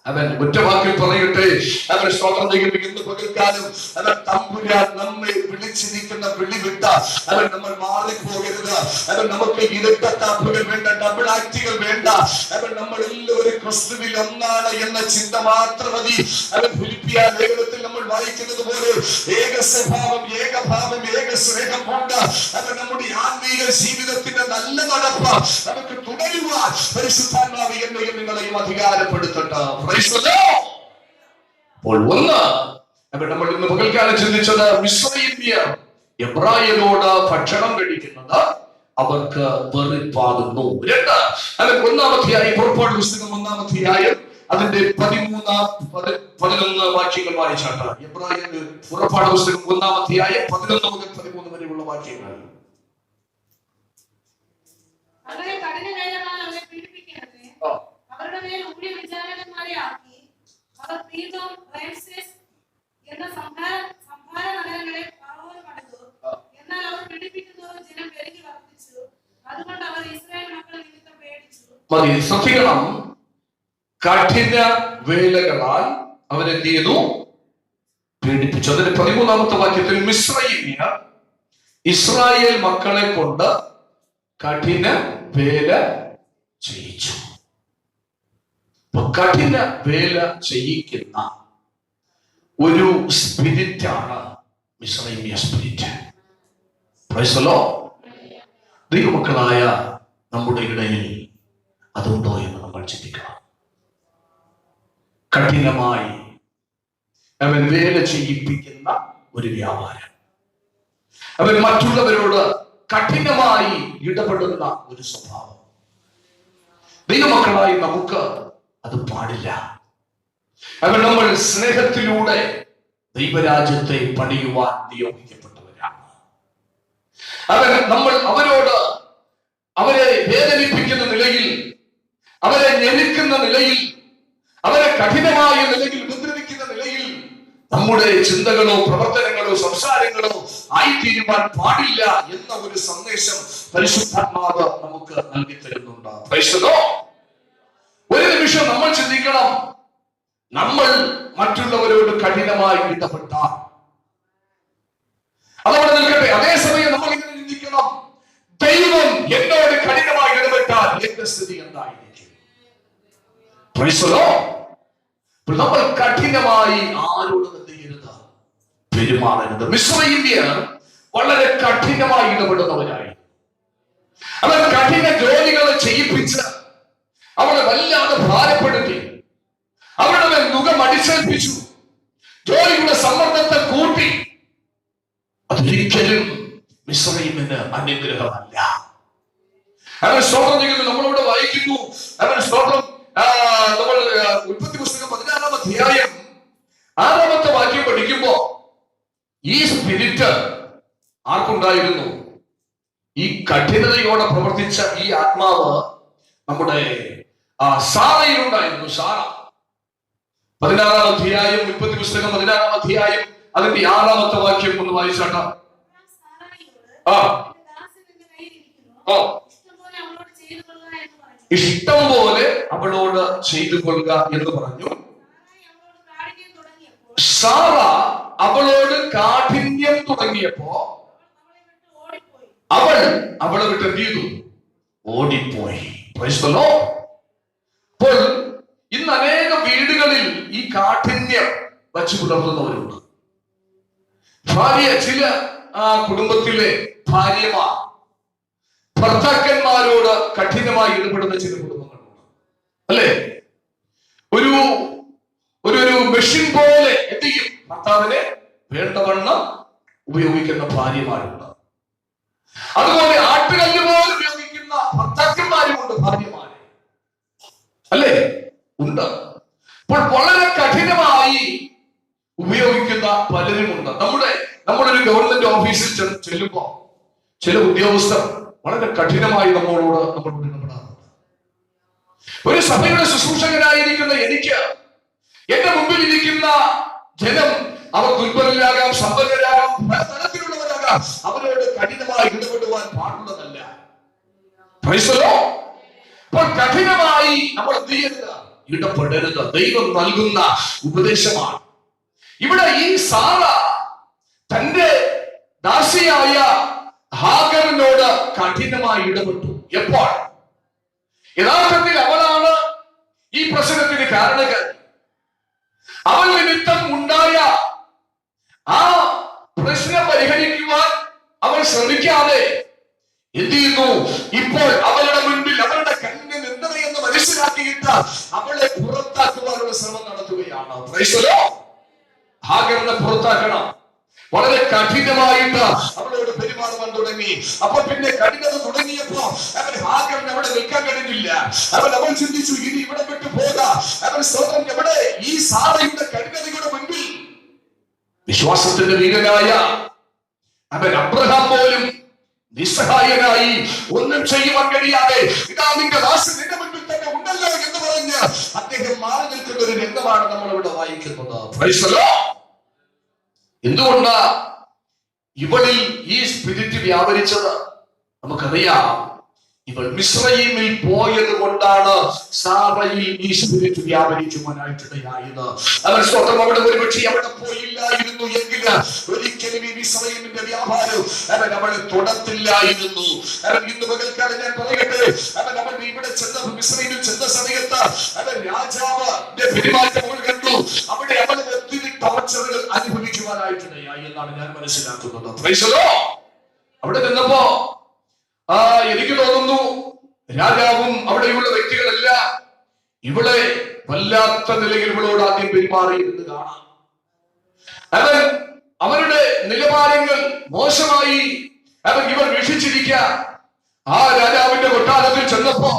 അവൻ ഒറ്റവാക്കിൽ പറയട്ടെ, അവൻ സ്തോത്രം ചെയ്യുന്നു. ഇന്ന് പകൽക്കാലം അവൻ തമ്പുരാൻ നമ്മെ വിളിച്ചിരിക്കുന്ന വിളി വിട്ട അവൻ നമ്മൾ മാറിപ്പോകരുത്. അവൻ നമുക്ക് ഇരട്ടത്താപ്പുകൾ വേണ്ട, ഡബിൾ ആക്ടുകൾ വേണ്ട. അവൻ നമ്മൾ എല്ലാവരും ക്രിസ്തുവിൽ ഒന്നാണ് എന്ന ചിന്ത മാത്രം മതി. അവൻ ഫിലിപ്പിയ ലേഖനത്തിൽ നമ്മൾ വായിക്കുന്നത് പോലെ ഏക സ്വഭാവം, ഏകഭാവം, ഏക സ്നേഹം കൊണ്ട് അവൻ നമ്മുടെ ആത്മീയ ജീവിതത്തിന്റെ നല്ല നടപ്പ് നമുക്ക് തുടരുവാൻ പരിശുദ്ധാത്മാവ് എന്നെയും നിങ്ങളെയും അധികാരപ്പെടുത്തട്ടെ. ഒന്ന് നമ്മൾ ഇന്ന് പകൽക്കാലം ചിന്തിച്ചത്, മിസ്രയീമ്യർ എബ്രായരോട് ഭക്ഷണം കഴിക്കുന്നത് അവർക്ക് വെറുപ്പാകുന്നു. രണ്ട്, അവൻ 1-ാം അധ്യായം, പുറപ്പാട് പുസ്തകം 1-ാം അധ്യായം അതിന്റെ 13-11 വാക്യങ്ങൾ വായിച്ചാട്ട്. എബ്രായർ പുറപ്പാട് പുസ്തകം 1-ാം അധ്യായം 11 മുതൽ 13 വരെയുള്ള വാക്യങ്ങൾ. ശ്രദ്ധിക്കണം, കഠിന വേലകളാൽ അവരെന്ത് ചെയ്തു? പീഡിപ്പിച്ചു. അതിന്റെ 13-ാമത്തെ വാക്യത്തിൽ മിസ്രയീമ്യർ ഇസ്രായേൽ മക്കളെ കൊണ്ട് കഠിന വേല ചെയ്യിച്ചു. കഠിന വേല ചെയ്യിക്കുന്ന ഒരു സ്പിരിറ്റാണ് മിസ്രയീമ്യ സ്പിരിറ്റ്. Praise the Lord. ദൈവമക്കളായ നമ്മുടെ ഇടയിൽ അതുണ്ടോ എന്ന് നമ്മൾ ചിന്തിക്കണം. കഠിനമായി അവൻ വേല ചെയ്യിപ്പിക്കുന്ന ഒരു വ്യാപാരം, അവൻ മറ്റുള്ളവരോട് കഠിനമായി ഇടപെടുന്ന ഒരു സ്വഭാവം. ദൈവമക്കളായി നമുക്ക് അത് പാടില്ല. അവൻ നമ്മൾ സ്നേഹത്തിലൂടെ ദൈവരാജ്യത്തെ പണിയുവാൻ നിയോഗിക്കപ്പെട്ടവരാണ്. നമ്മൾ അവരോട് അവരെ വേദനിപ്പിക്കുന്ന നിലയിൽ, അവരെ ഞെരുക്കുന്ന നിലയിൽ, അവരെ കഠിനമായ നിലയിൽ ഉപദ്രവിക്കുന്ന നിലയിൽ നമ്മുടെ ചിന്തകളോ പ്രവർത്തനങ്ങളോ സംസാരങ്ങളോ ആയിത്തീരുവാൻ പാടില്ല എന്ന ഒരു സന്ദേശം പരിശുദ്ധാത്മാവ് നമുക്ക് നൽകി തരുന്നുണ്ട്. Price the Lord. ഒരു നിമിഷം നമ്മൾ ചിന്തിക്കണം, നമ്മൾ മറ്റുള്ളവരോട് കഠിനമായി ഇടപെട്ടാൽ അതവിടെ നിൽക്കട്ടെ. അതേസമയം നമ്മൾ ഇങ്ങനെ ചിന്തിക്കണം, ദൈവം എന്നോട് കഠിനമായി ഇടപെട്ടാൽ എന്റെ സ്ഥിതി എന്തായിരിക്കും? Price the Lord. നമ്മൾ കഠിനമായി ആരോടും എന്ത് ചെയ്യരുത്? പെരുമാറരുത്. മിസ്രയീമ്യർ വളരെ കഠിനമായി ഇടപെടുന്നവരായി. അവർ കഠിന ജോലികളെ ചെയ്യിപ്പിച്ച് അവളെ വല്ലാതെ ഭാരപ്പെടുത്തി, അവരുടെ മുഖം അടിച്ചേൽപ്പിച്ചു, ജോലിയുടെ സമ്മർദ്ദത്തെ കൂട്ടി. അതൊരിക്കലും മിസ്രയീമിന് അനുഗ്രഹമല്ല. അവൻ സ്തോത്രം ചെയ്യുന്നു. നമ്മളോട് വായിക്കുന്നു, അവൻ സ്തോത്രം നമ്മൾ ഉൽപ്പത്തി പുസ്തകം 16-ാം അധ്യായം 6-ാമത്തെ വാക്യം പഠിക്കുമ്പോ ഈ സ്പിരിറ്റ് ആർക്കുണ്ടായിരുന്നു? ഈ കഠിനതയോടെ പ്രവർത്തിച്ച ഈ ആത്മാവ് നമ്മുടെ സാറയിലുണ്ടായിരുന്നു. സാറ 16-ാം അധ്യായം, ഉൽപ്പത്തി പുസ്തകം 16-ാം അധ്യായം അതിന്റെ 6-ാമത്തെ വാക്യം ഒന്ന് വായിച്ചാട്ടാ. ഇഷ്ടം പോലെ അവളോട് ചെയ്തു കൊള്ളുക എന്ന് പറഞ്ഞു. സാറ അവളോട് കാഠിന്യം തുടങ്ങിയപ്പോ അവളെ വിട്ട് എന്ത് ചെയ്തു? ഓടിപ്പോയി. Price the Lord. അപ്പോൾ ഇന്ന് അനേക വീടുകളിൽ ഈ കാഠിന്യം വച്ചു പുലർത്തുന്നവരുണ്ട്. ചില കുടുംബത്തിലെ ഭാര്യമാർ ഭർത്താക്കന്മാരോട് കഠിനമായി ഇടപെടുന്ന ചില കുടുംബങ്ങളുണ്ട്, അല്ലെ? ഒരു മെഷീൻ പോലെ എന്ത് ചെയ്യും? ഭർത്താവിനെ വേണ്ടവണ്ണം ഉപയോഗിക്കുന്ന ഭാര്യമാരുണ്ട്. അതുപോലെ ആട്ടുകല്ല് പോലെ ഉപയോഗിക്കുന്ന ഭർത്താക്കന്മാരുമുണ്ട്, ഭാര്യമാരെ, അല്ലേ? ഉണ്ട്. അപ്പോൾ വളരെ കഠിനമായി ഉപയോഗിക്കുന്ന പലരുമുണ്ട്. നമ്മളൊരു ഗവൺമെന്റ് ഓഫീസിൽ ചെല്ലുമ്പോ ചില ഉദ്യോഗസ്ഥർ വളരെ കഠിനമായി നമ്മളോട് ഇടപെടാറുണ്ട്. ഒരു സഭയുടെ ശുശ്രൂഷകനായിരിക്കുന്ന എനിക്ക് എന്റെ മുമ്പിൽ ഇരിക്കുന്ന ജനം, അവർ ദുർബലരാകാം, സമ്പന്നരാകാം, പല തരത്തിലുള്ളവരാകാം, അവരോട് കഠിനമായി ഇടപെടുവാൻ പാടുള്ളതല്ല. Praise the Lord. അപ്പോൾ കഠിനമായി നമ്മൾ എന്ത് ചെയ്യരുത്? ഇടപെടരുത്. ദൈവം നൽകുന്ന ഉപദേശമാണ്. ഇവിടെ ഈ സാറ തന്റെ ദാസിയായ ഹാഗറിനോട് കഠിനമായി ഇടപെട്ടു. എപ്പോൾ? യഥാർത്ഥത്തിൽ അവളാണ് ഈ പ്രശ്നത്തിന് കാരണക്കാരി. അവൾ നിമിത്തം ഉണ്ടായ ആ പ്രശ്നം പരിഹരിക്കുവാൻ അവൾ ശ്രമിക്കാതെ എന്ത് ചെയ്യുന്നു? ഇപ്പോൾ അവളുടെ മുൻപിൽ അവളുടെ കണ്ണിന് എന്താണെന്ന് മനസ്സിലാക്കിയിട്ട് അവളെ പുറത്താക്കുവാനുള്ള ശ്രമം നടത്തുകയാണ്. Praise the Lord. ഹാഗറിനെ പുറത്താക്കണം. വളരെ കഠിനമായിട്ട് അവളോട് പെരുമാറുവാൻ തുടങ്ങി. അപ്പൊ പിന്നെ കഠിനത തുടങ്ങിയപ്പോ അവൻ ഹാഗറിന് അവിടെ നിൽക്കാൻ കഴിഞ്ഞില്ല. അവൻ ചിന്തിച്ചു, ഇനി ഇവിടെ വിട്ടു പോകാം. അവൻ സ്വന്തം എവിടെ? ഈ സാറയുടെ കഠിനതയുടെ മുൻപിൽ വിശ്വാസത്തിന്റെ വീരനായ അവൻ അബ്രഹാം പോലും നിസ്സഹായനായി, ഒന്നും ചെയ്യുവാൻ കഴിയാതെ, ഇതാ നിന്റെ ദാസൻ നിന്റെ മുൻപിൽ തന്നെ ഉണ്ടല്ലോ എന്ന് പറഞ്ഞ് അദ്ദേഹം മാറി നിൽക്കുന്ന ഒരു രംഗമാണ് നമ്മൾ ഇവിടെ വായിക്കുന്നത്. Praise the Lord. എന്തുകൊണ്ടാ ഇവളിൽ ഈ സ്പിരിറ്റ് വ്യാപരിച്ചത്? നമുക്കറിയാം, ഇവൾ മിസ്രയീമിൽ പോയത് കൊണ്ടാണ് സാറയിൽ ഈ സ്പിരിറ്റ് വ്യാപരിക്കുവാനായിട്ടിടയായത്. അവൻ സ്വന്തം അവിടെ ഒരുപക്ഷെ അവിടെ പോയില്ലായിരുന്നു എങ്കിൽ ഒരിക്കലും ഈ മിസ്രയീമിന്റെ വ്യാപാരം അവളെ തൊടത്തില്ലായിരുന്നു. ഇന്ന് പകൽക്കാലം ഞാൻ പറയട്ടെ, അവൻ ഇവിടെ ചെന്ന മിസ്രയീമിൽ ചെന്ന സമയത്ത് അവൻ രാജാവിന്റെ പെരുമാറ്റം കണ്ടു. അവിടെ അവൾ ഒത്തിരി ടോർച്ചറുകൾ അനുഭവിക്കുവാനായിട്ടിടയായി എന്നാണ് ഞാൻ മനസ്സിലാക്കുന്നത്. Praise the Lord. അവിടെ നിന്നപ്പോ എനിക്ക് തോന്നുന്നു രാജാവും അവിടെയുള്ള വ്യക്തികളെല്ലാം ഇവളെ വല്ലാത്ത നിലയിൽ ഇവളോട് ആദ്യം പെരുമാറിയിരുന്ന് കാണാം. അവരുടെ നിലവാരങ്ങൾ മോശമായി ഇവർ വീക്ഷിച്ചിരിക്കുക. ആ രാജാവിന്റെ കൊട്ടാരത്തിൽ ചെന്നപ്പോ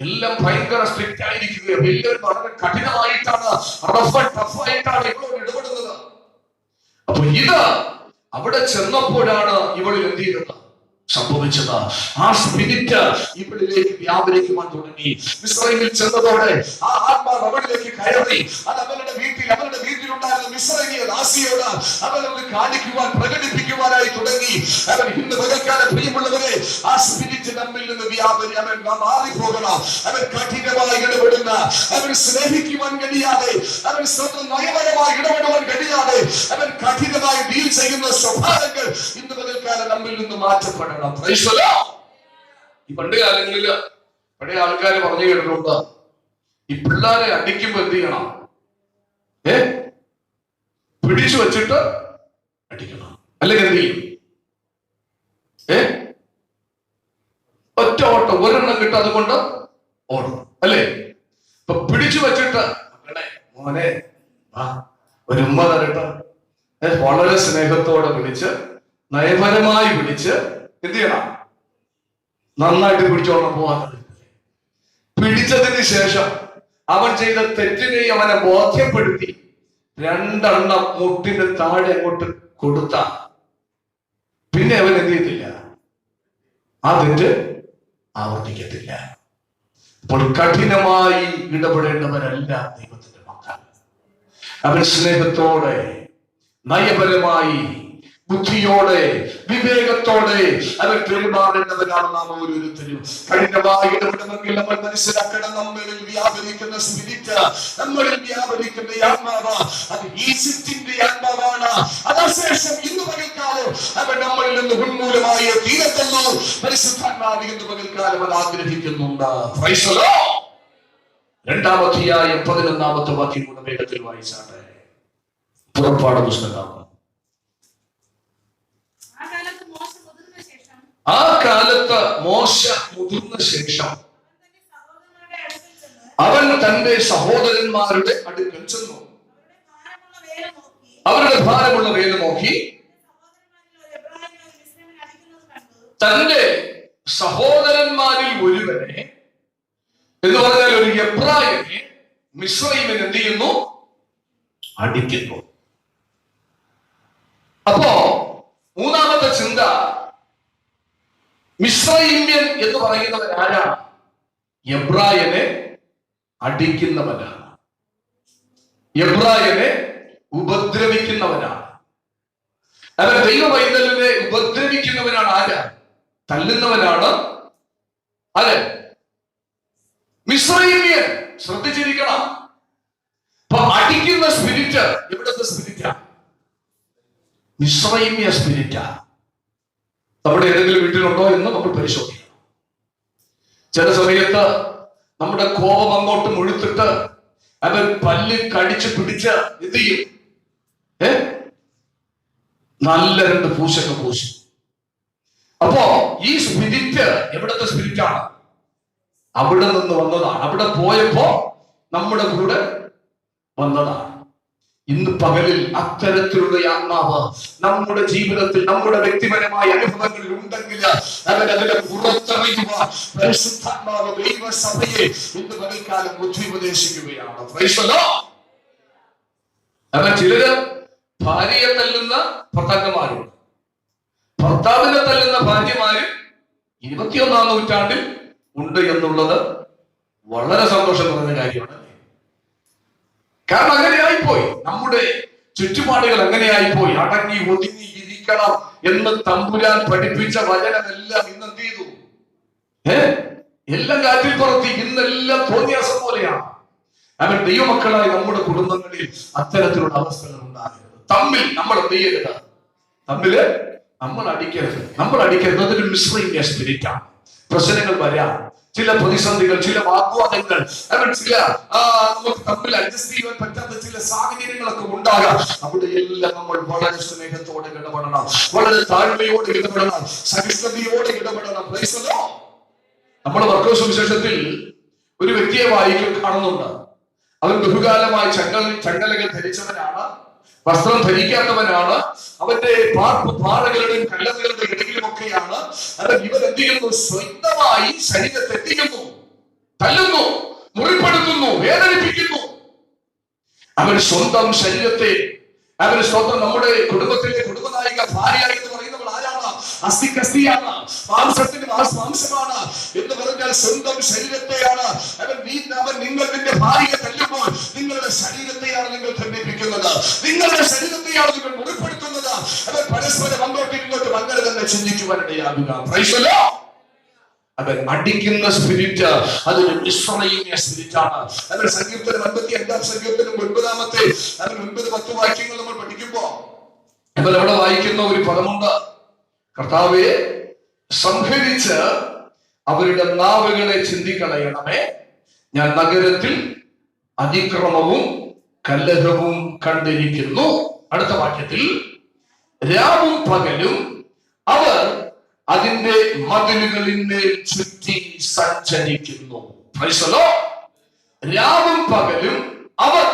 എല്ലാം ഭയങ്കര സ്ട്രിക്റ്റ് ആയിരിക്കുകയും എല്ലാവരും വളരെ കഠിനമായിട്ടാണ്, ടഫായിട്ടാണ് ഇവളോട് ഇടപെടുന്നത്. അപ്പൊ ഇത് അവിടെ ചെന്നപ്പോഴാണ് ഇവളിൽ എന്ത് ചെയ്യുന്നത് സംഭവിച്ചത്? ആ സ്പിരിറ്റ് ഇവളിലേക്ക് വ്യാപരിക്കുവാൻ തുടങ്ങി. മിസ്രയീമിൽ ചെന്നതോടെ ആ ആത്മാവ് അവളിലേക്ക് കയറി. അത് അവരുടെ വീട്ടിലുണ്ടായിരുന്ന മിസ്രയീമിയ ദാസിയോട് അവനൊന്ന് കാണിക്കുവാൻ, പ്രകടിപ്പിക്കുവാനായി തുടങ്ങി. അവൻ ഇന്ന് പകൽക്കാലം പ്രിയമുള്ളവരെ, ആ സ്പിരിറ്റ് നമ്മിൽ നിന്ന് അവൻ മാറിപ്പോകണം. അവൻ കഠിനമായി ഇടപെടുന്ന, അവൻ സ്നേഹിക്കുവാൻ കഴിയാതെ, അവൻ സ്വന്തം നയപരമായി ഇടപെടുവാൻ കഴിയാതെ അവൻ കഠിനമായി ഡീൽ ചെയ്യുന്ന സ്വഭാവങ്ങൾ ഇന്ന് പകൽക്കാലം നമ്മിൽ നിന്ന് മാറ്റപ്പെടണം. ഈ പണ്ട് കാലങ്ങളില് പഴയ ആൾക്കാർ പറഞ്ഞു കേട്ടിട്ടുണ്ട്, ഈ പിള്ളേരെ അടിക്കുമ്പോ എന്ത് ചെയ്യണം? പിടിച്ചു വച്ചിട്ട് അടിക്കണം. അല്ലെങ്കിൽ എന്ത് ചെയ്യും? ഒറ്റ ഓട്ടം, ഒരെണ്ണം കിട്ടും, അതുകൊണ്ട് ഓടും, അല്ലേ? ഇപ്പൊ പിടിച്ചു വച്ചിട്ട് മക്കളെ, മോനെ ഒരു ഉമ്മ തരട്ടെ, വളരെ സ്നേഹത്തോടെ വിളിച്ച്, നയപരമായി വിളിച്ച് എന്ത് ചെയ്യണം? നന്നായിട്ട് പിടിച്ചോണം പോവാൻ. പിടിച്ചതിന് ശേഷം അവൻ ചെയ്ത തെറ്റിനെ അവനെ ബോധ്യപ്പെടുത്തി രണ്ടെണ്ണം മുട്ടിന്റെ താഴെ അങ്ങോട്ട് കൊടുത്ത പിന്നെ അവൻ എന്ത് ചെയ്തില്ല? ആ തെറ്റ് ആവർത്തിക്കത്തില്ല. അപ്പോൾ കഠിനമായി ഇടപെടേണ്ടവരല്ല ദൈവത്തിന്റെ മക്കൾ. അവൻ സ്നേഹത്തോടെ, നയപരമായി, ബുദ്ധിയോടെ, വിവേകത്തോടെ അവൻ പെരുമാറേണ്ടവരാണ് നാം ഓരോരുത്തരും. കഠിനമായി ഇടപെടണമെങ്കിൽ നമ്മൾ മനസ്സിലാക്കണം, നമ്മളിൽ വ്യാപരിക്കുന്ന സ്പിരിറ്റ്, നമ്മളിൽ വ്യാപരിക്കുന്ന ആത്മാവ്, അത് ഈജിപ്തിന്റെ ആത്മാവാണ്. അതിനുശേഷം ഇന്ന് പകൽക്കാലം അവൻ നമ്മളിൽ നിന്ന് ഉന്മൂലമായി തീരത്തുന്നു. പരിശുദ്ധാത്മാവ് ഇന്ന് പകൽക്കാലം അത് ആഗ്രഹിക്കുന്നുണ്ട്. Praise the Lord. 2-ാം അധ്യായം 11-ാമത്തെ വാക്യം കൂടെ വേഗത്തിൽ വായിച്ചാട്ടെ. പുറപ്പാട് പുസ്തകം. ആ കാലത്ത് മോശ മുതിർന്ന ശേഷം അവൻ തന്റെ സഹോദരന്മാരുടെ അടുക്കൽ ചെന്നു. അവരുടെ ഭാരമുള്ള വേല നോക്കി തന്റെ സഹോദരന്മാരിൽ ഒരുവനെ, എന്ന് പറഞ്ഞാൽ ഒരു എബ്രായനെ, മിസ്രയീമിൽ എന്ത് ചെയ്യുന്നു? അടിക്കുന്നു. അപ്പോ മൂന്നാമത്തെ ചിന്ത, മിസ്രയീമ്യൻ എന്ന് പറയുന്നവൻ ആരാണ്? എബ്രായനെ അടിക്കുന്നവനാണ്, എബ്രായനെ ഉപദ്രവിക്കുന്നവനാണ്. അവൻ ദൈവ പൈതലിനെ ഉപദ്രവിക്കുന്നവനാണ്. ആരാ? തല്ലുന്നവനാണ്. അതെ, മിസ്രയീമ്യൻ. ശ്രദ്ധിച്ചിരിക്കണം. അപ്പൊ അടിക്കുന്ന സ്പിരിറ്റ് എവിടുത്തെ സ്പിരിറ്റാ? മിസ്രയീമ്യ സ്പിരിറ്റാ. നമ്മുടെ ഏതെങ്കിലും വീട്ടിലുണ്ടോ എന്ന് നമ്മൾ പരിശോധിക്കണം. ചില സമയത്ത് നമ്മുടെ കോപം അങ്ങോട്ട് മുഴുത്തിട്ട് അവൻ പല്ല് കടിച്ച് പിടിച്ച് എന്ത് ചെയ്യും? നല്ല രണ്ട് പൂശൊക്കെ പൂശും. അപ്പോ ഈ സ്പിരിറ്റ് എവിടത്തെ സ്പിരിറ്റാണ്? അവിടെ നിന്ന് വന്നതാണ്. അവിടെ പോയപ്പോ നമ്മുടെ കൂടെ വന്നതാണ്. ഇന്ന് പകലിൽ അത്തരത്തിലുള്ള ആത്മാവ് നമ്മുടെ ജീവിതത്തിൽ, നമ്മുടെ വ്യക്തിപരമായ അനുഭവങ്ങളിൽ ഉണ്ടെങ്കിൽ അവൻ അതിനെ പുറത്തറിയുക. പരിശുദ്ധാത്മാവ് ദൈവസഭയെ ഇന്ന് പകൽക്കാലം ബുദ്ധിപദേശിക്കുകയാണ്. അവൻ ചിലര് ഭാര്യയെ തല്ലുന്ന ഭർത്താക്കന്മാരുണ്ട്, ഭർത്താവിനെ തല്ലുന്ന ഭാര്യമാര് 21-ാം നൂറ്റാണ്ടിൽ ഉണ്ട് എന്നുള്ളത് വളരെ സന്തോഷം നിറഞ്ഞ കാര്യമാണ്. കാരണം അങ്ങനെയായിപ്പോയി, നമ്മുടെ ചുറ്റുപാടുകൾ അങ്ങനെയായിപ്പോയി. അടങ്ങി ഒതുങ്ങി ഇരിക്കണം എന്ന് തമ്പുരാൻ പഠിപ്പിച്ച വചനമെല്ലാം ഇന്ന് എന്ത് ചെയ്തു? എല്ലാം കാറ്റിൽ പറത്തി. ഇന്നെല്ലാം തോന്നിയാസം പോലെയാണ്. അവൻ ദൈവമക്കളായി നമ്മുടെ കുടുംബങ്ങളിൽ അത്തരത്തിലുള്ള അവസ്ഥകൾ ഉണ്ടാകരുത്. തമ്മിൽ നമ്മൾ എന്ത് ചെയ്യരുത്? തമ്മില് നമ്മൾ അടിക്കരുത്. നമ്മൾ അടിക്കരുത്. അതൊരു മിസ്രയീമ്യ സ്പിരിറ്റാണ്. പ്രശ്നങ്ങൾ വരാം, ചില പ്രതിസന്ധികൾ, ചില വാഗ്വാദങ്ങൾ, ചില നമുക്ക് തമ്മിൽ അഡ്ജസ്റ്റ് ചെയ്യാൻ പറ്റാത്ത ചില സാഹചര്യങ്ങളൊക്കെ ഉണ്ടാകാം. അവിടെ എല്ലാം നമ്മൾ വളരെ സ്നേഹത്തോടെ ഇടപെടണം, വളരെ താഴ്മയോടെ ഇടപെടണം, സഹിഷ്ണുതയോടെ ഇടപെടണം. നമ്മുടെ മർക്കോസ് സുവിശേഷത്തിൽ ഒരു വ്യക്തിയെ കാണുന്നുണ്ട്. അവൻ ബഹുകാലമായി ചങ്ങലകൾ ധരിച്ചവനാണ്, വസ്ത്രം ധരിക്കാത്തവനാണ്. അവന്റെ പാറകളുടെയും കല്ലറുകളുടെ ഇടയിലുമൊക്കെയാണ്. ഇവൻ എന്ത് ചെയ്യുന്നു? സ്വന്തമായി ശരീരത്തെ എത്തിക്കുന്നു, തല്ലുന്നു, മുറിപ്പെടുത്തുന്നു, വേദനിപ്പിക്കുന്നു. അവൻ സ്വന്തം ശരീരത്തെ, അവന് സ്വന്തം നമ്മുടെ കുടുംബത്തിലെ കുടുംബനായിക ഭാര്യ എന്ന് പറയുന്നവൾ ആരാണ്? അസ്ഥിക്കസ്ഥിയാണ്, മാംസത്തിന് മാംസമാണ് എന്ന് പറഞ്ഞാൽ സ്വന്തം ശരീരത്തെയാണ് അവൻ നിങ്ങൾ നിന്റെ ഭാര്യയെ തല്ലുമ്പോൾ നിങ്ങളുടെ ശരീരത്തെയാണ് നിങ്ങൾ ഖണ്ഡിപ്പിക്കുന്നത്, നിങ്ങളുടെ ശരീരത്തെയാണ് നിങ്ങൾ മുറിപ്പെടുത്തുന്നത്. അവൻ പരസ്പരം അങ്ങോട്ടും ഇങ്ങോട്ടും അങ്ങനെ തന്നെ ചിന്തിക്കുവാനിടയാകുക. അവൻ അടിക്കുന്ന സ്പിരിറ്റ് അതൊരു മിസ്രയീമ്യ സ്പിരിറ്റാണ്. അവൻ സങ്കീർത്തനം 55-ാം സങ്കീർത്തനം 9-ാമത്തെ 9-10 വാക്യങ്ങൾ നമ്മൾ പഠിക്കുമ്പോ അവൻ അവിടെ വായിക്കുന്ന ഒരു പദമുണ്ട്: കർത്താവെ, സംഹരിച്ച് അവരുടെ നാവുകളെ ചിന്തിക്കളയണമേ. ഞാൻ നഗരത്തിൽ അതിക്രമവും കലഹവും കണ്ടിരിക്കുന്നു. അടുത്ത വാക്യത്തിൽ, രാവും പകലും അവർ അതിന്റെ മതിലുകളിന്മേൽ ചുറ്റി സഞ്ചരിക്കുന്നു. രാവും പകലും അവർ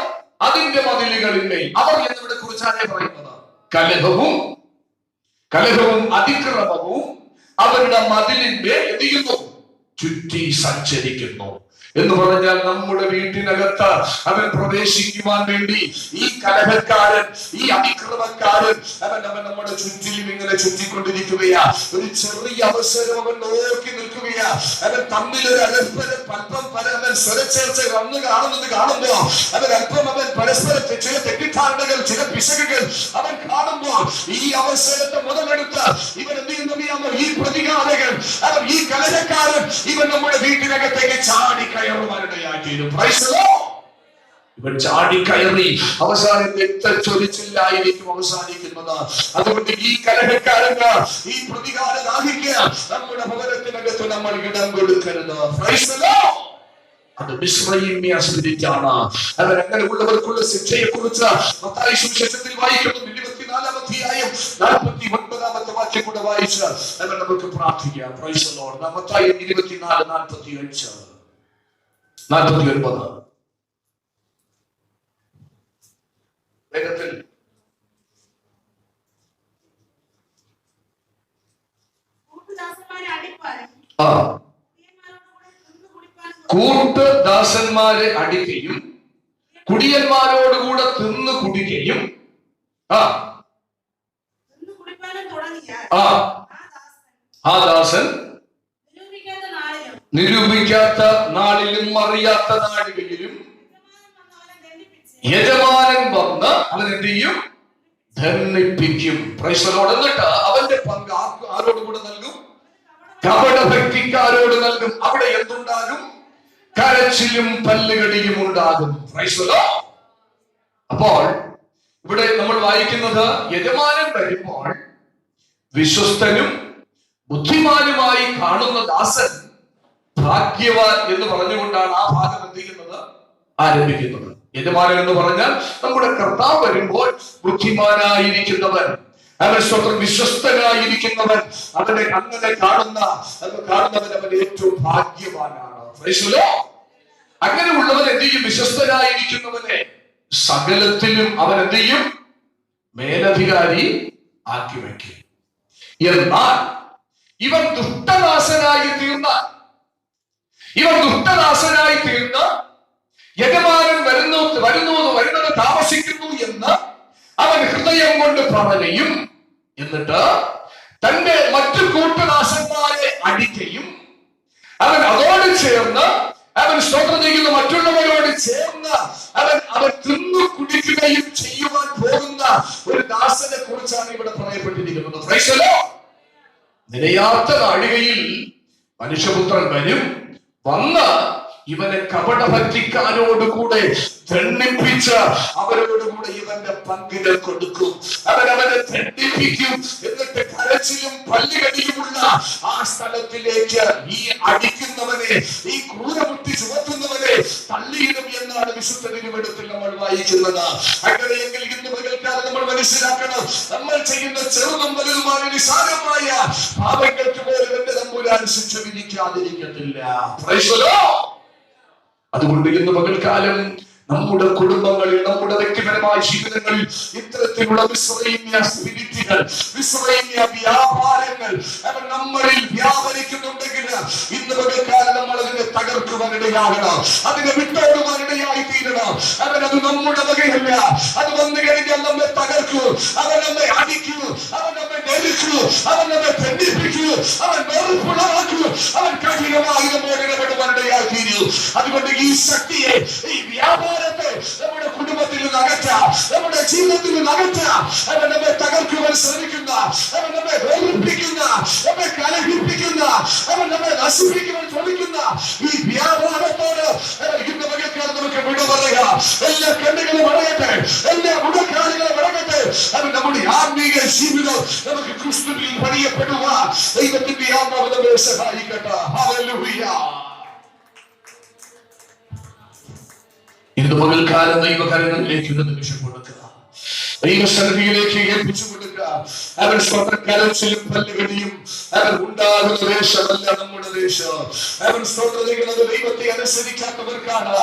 അതിന്റെ മതിലുകളിന്മേൽ. അവർ എന്നിവിടെ കുറിച്ചാണ് പറയുന്നത്. കലഹവും അതിക്രമവും അവരുടെ മതിലിന്റെ എന്ത് ചുറ്റി സഞ്ചരിക്കുന്നു എന്ന് പറഞ്ഞാൽ നമ്മുടെ വീട്ടിനകത്ത് അവൻ പ്രവേശിക്കുവാൻ വേണ്ടി ഈ കലഹക്കാരൻ, ഈ അതിക്രമക്കാരൻ അവൻ നമ്മുടെ ചുറ്റിലും ഇങ്ങനെ ചുറ്റിക്കൊണ്ടിരിക്കുകയാ. ഒരു ചെറിയ അവസരം അവൻ നോക്കി നിൽക്കുകയാ. അവൻ തമ്മിലൊരു അവൻ സ്വരച്ചേർച്ച കാണുന്നത് കാണുമ്പോ അവൻ പരസ്പരം ചില തെറ്റിദ്ധാരണകൾ, ചില പിശകുകൾ അവൻ കാണുമ്പോൾ ഈ അവസരത്തെ മുതലെടുത്ത് ഇവൻ എന്ത് ചെയ്യുന്ന ഈ പ്രതികാരകൻ, ഈ കലഹക്കാരൻ ഇവൻ നമ്മുടെ വീട്ടിനകത്തേക്ക് ചാടി കയറുവാനിടയാക്കിയിരുന്നു. ഇവൻ ചാടി കയറി അവസാനം രക്തച്ചൊരിച്ചില്ലായിരിക്കും അവസാനിക്കുന്നത്. അതുകൊണ്ട് ഈ കലഹക്കാരന്, ഈ പ്രതികാരനാഹിക്ക് നമ്മുടെ ഭവനത്തിനകത്ത് നമ്മൾ ഇടം കൊടുക്കരുത്. അത് മിസ്രയീമ്യ സ്പിരിറ്റാണ്. അവൻ അങ്ങനെയുള്ളവർക്കുള്ള ശിക്ഷയെ കുറിച്ച് മത്തായി സുവിശേഷത്തിൽ വായിക്കുന്നു. 24-ാം അധ്യായം 49-ാമത്തെ വാക്യം കൂടെ വായിച്ച് അവൻ നമുക്ക് പ്രാർത്ഥിക്കാം. Price the Lord. മത്തായി 24:45 49 വേഗത്തിൽ. കൂട്ടുദാസന്മാരെ അടിക്കുകയും കുടിയന്മാരോടുകൂടെ തിന്നു കുടിക്കുകയും ആ ദാസൻ നിരൂപിക്കാത്ത നാളിലും അറിയാത്ത നാഴികയിലും യജമാനൻ വന്ന് അവൻ എന്ത് ചെയ്യും? ധന്യപ്പിക്കും. എന്നിട്ട് അവന്റെ പങ്ക് ആരോട് കൂടെ നൽകും? കപടഭക്തിക്കാരോട് നൽകും. അവിടെ എന്തുണ്ടാകും? കരച്ചിലും പല്ലുകടിയും ഉണ്ടാകും. അപ്പോൾ ഇവിടെ നമ്മൾ വായിക്കുന്നത്, യജമാനൻ വരുമ്പോൾ വിശ്വസ്തനും ബുദ്ധിമാനുമായി കാണുന്ന ദാസൻ ഭാഗ്യവാൻ എന്ന് പറഞ്ഞുകൊണ്ടാണ് ആ ഭാഗം എന്ത് ചെയ്യുന്നത്? ആരംഭിക്കുന്നത്. യജമാനൻ എന്ന് പറഞ്ഞാൽ നമ്മുടെ കർത്താവ് വരുമ്പോൾ ബുദ്ധിമാനായിരിക്കുന്നവൻ, അവൻ സ്വന്തം വിശ്വസ്തനായിരിക്കുന്നവൻ, അവനെ അങ്ങനെ കാണുന്നവൻ അവൻ ഏറ്റവും ഭാഗ്യവാനാണ്. അങ്ങനെയുള്ളവൻ എന്ത് ചെയ്യും? വിശ്വസ്തനായിരിക്കുന്നവനെ സകലത്തിലും അവൻ എന്ത് ചെയ്യും? മേലധികാരി ആക്കി വയ്ക്കും. എന്നാൽ ഇവൻ ദുഷ്ടദാസനായി തീർന്ന യജമാനൻ വരുന്നത് താമസിക്കുന്നു എന്ന് അവൻ ഹൃദയം കൊണ്ട് പറയുകയും എന്നിട്ട് തന്റെ മറ്റു കൂട്ടുദാസന്മാരെ അടിക്കുകയും അവൻ അതോട് ചേർന്ന് അവൻ സ്തോത്രം ചെയ്യുന്ന മറ്റുള്ളവരോട് ചേർന്ന് അവൻ തിന്നു കുടിക്കുകയും ചെയ്യുവാൻ പോകുന്ന ഒരു ദാസനെ കുറിച്ചാണ് ഇവിടെ പറയപ്പെട്ടിരിക്കുന്നത്. നിലയാത്ത നാഴികയിൽ മനുഷ്യപുത്രൻ വന്ന് ഇവനെ കപടഭക്തിക്കാരോടുകൂടെ ദണ്ഡിപ്പിച്ച് അവരോടുകൂടെ ഇവന്റെ പങ്കിനെ കൊടുക്കും. അവനെ ദണ്ഡിപ്പിക്കും. എന്നിട്ട് കരച്ചിലും പല്ലുകടിയുമുള്ള ആ സ്ഥലത്തിലേക്ക് ഈ അടിക്കുന്നവനെ, ഈ ക്രൂരബുദ്ധി ചുമത്തുന്നവനെ തള്ളിയിടും എന്നാണ് വിശുദ്ധ തിരുവെഴുത്തിൽ നമ്മൾ വായിക്കുന്നത്. അങ്ങനെയെങ്കിൽ ഇന്ന് പകൽക്കാലം നമ്മൾ മനസ്സിലാക്കണം, നമ്മൾ ചെയ്യുന്ന ചെറുതും വലുതുമായ നിസാരമായ പാപങ്ങൾക്ക് പോലും എന്റെ തമ്പുരാൻ ശിക്ഷ വിധിക്കാതിരിക്കത്തില്ല. അതുകൊണ്ട് ഇന്ന് പകൽക്കാലം നമ്മുടെ കുടുംബങ്ങളിൽ, നമ്മുടെ വ്യക്തിപരമായ ജീവിതങ്ങളിൽ ഇത്തരത്തിലുള്ള വ്യാപാരങ്ങൾ അവൻ നമ്മളിൽ വ്യാപരിക്കുന്നുണ്ടെങ്കിൽ ഇന്ന് പകൽക്കാലം നമ്മൾ അതിനെ തകർക്കുവാനിടയാകണം, അതിനെ വിട്ടോടുവാനിടയായി തീരണം. അത് നമ്മുടെ വകയല്ല. അത് വന്നു കഴിഞ്ഞാൽ നമ്മെ തകർക്കൂ, അവൻ നമ്മെ അടിക്കൂ, അവൻ നമ്മെ നെരുക്കൂ, അവൻ നമ്മെ ബന്ധിപ്പിക്കൂ, അവൻ വെറുപ്പുളവാക്കൂ, അവൻ കഠിനമായി നമ്മോട് ഇടപെടുവാനിടയായി തീരൂ. അതുകൊണ്ട് ഈ ശക്തിയെ, ഈ വ്യാപാരത്തെ നമ്മുടെ കുടുംബത്തിൽ നിന്ന് അകറ്റാം, നമ്മുടെ ജീവിതത്തിൽ നിന്ന് അകറ്റാം. അവൻ നമ്മെ തകർക്കുവാൻ ശ്രമിക്കുന്ന, അവൻ നമ്മെ വേർപ്പിക്കുന്ന, നമ്മെ കലഹിപ്പിക്കുന്ന, അവൻ നമ്മെ നശിപ്പിക്കുവാൻ ശ്രമിക്കുന്ന ഈ വ്യാപാരത്തോട് ഇന്ന് പകൽക്കാലം നമുക്ക് വിട പറയാം. എല്ലാ കണ്ണുകളും അടയട്ടെ, എല്ലാ മുടക്കാലുകളും അടങ്ങട്ടെ. അവൻ നമ്മുടെ ആത്മീയ ജീവിതം നമുക്ക് ക്രിസ്തുവിൽ പണിയപ്പെടുവാൻ ദൈവത്തിന്റെ ആത്മാവ് നമ്മെ സഹായിക്കട്ടെ. ഹല്ലേലൂയ. ഇന്ന് പകൽക്കാലം ദൈവകരങ്ങളിലേക്ക് നിമിഷം കൊടുക്കുക, ദൈവസന്നിധിയിലേക്ക് ഏൽപ്പിച്ചു കൊടുക്കുക. അവൻ സ്വന്തം കരച്ചിലും പല്ലുകടിയും അവൻ ഉണ്ടാകുന്ന ദേശമല്ല നമ്മുടെ ദേശം. അവൻ സ്വന്തം ചെയ്യുന്നത് ദൈവത്തെ അനുസരിക്കാത്തവർക്കാണ്,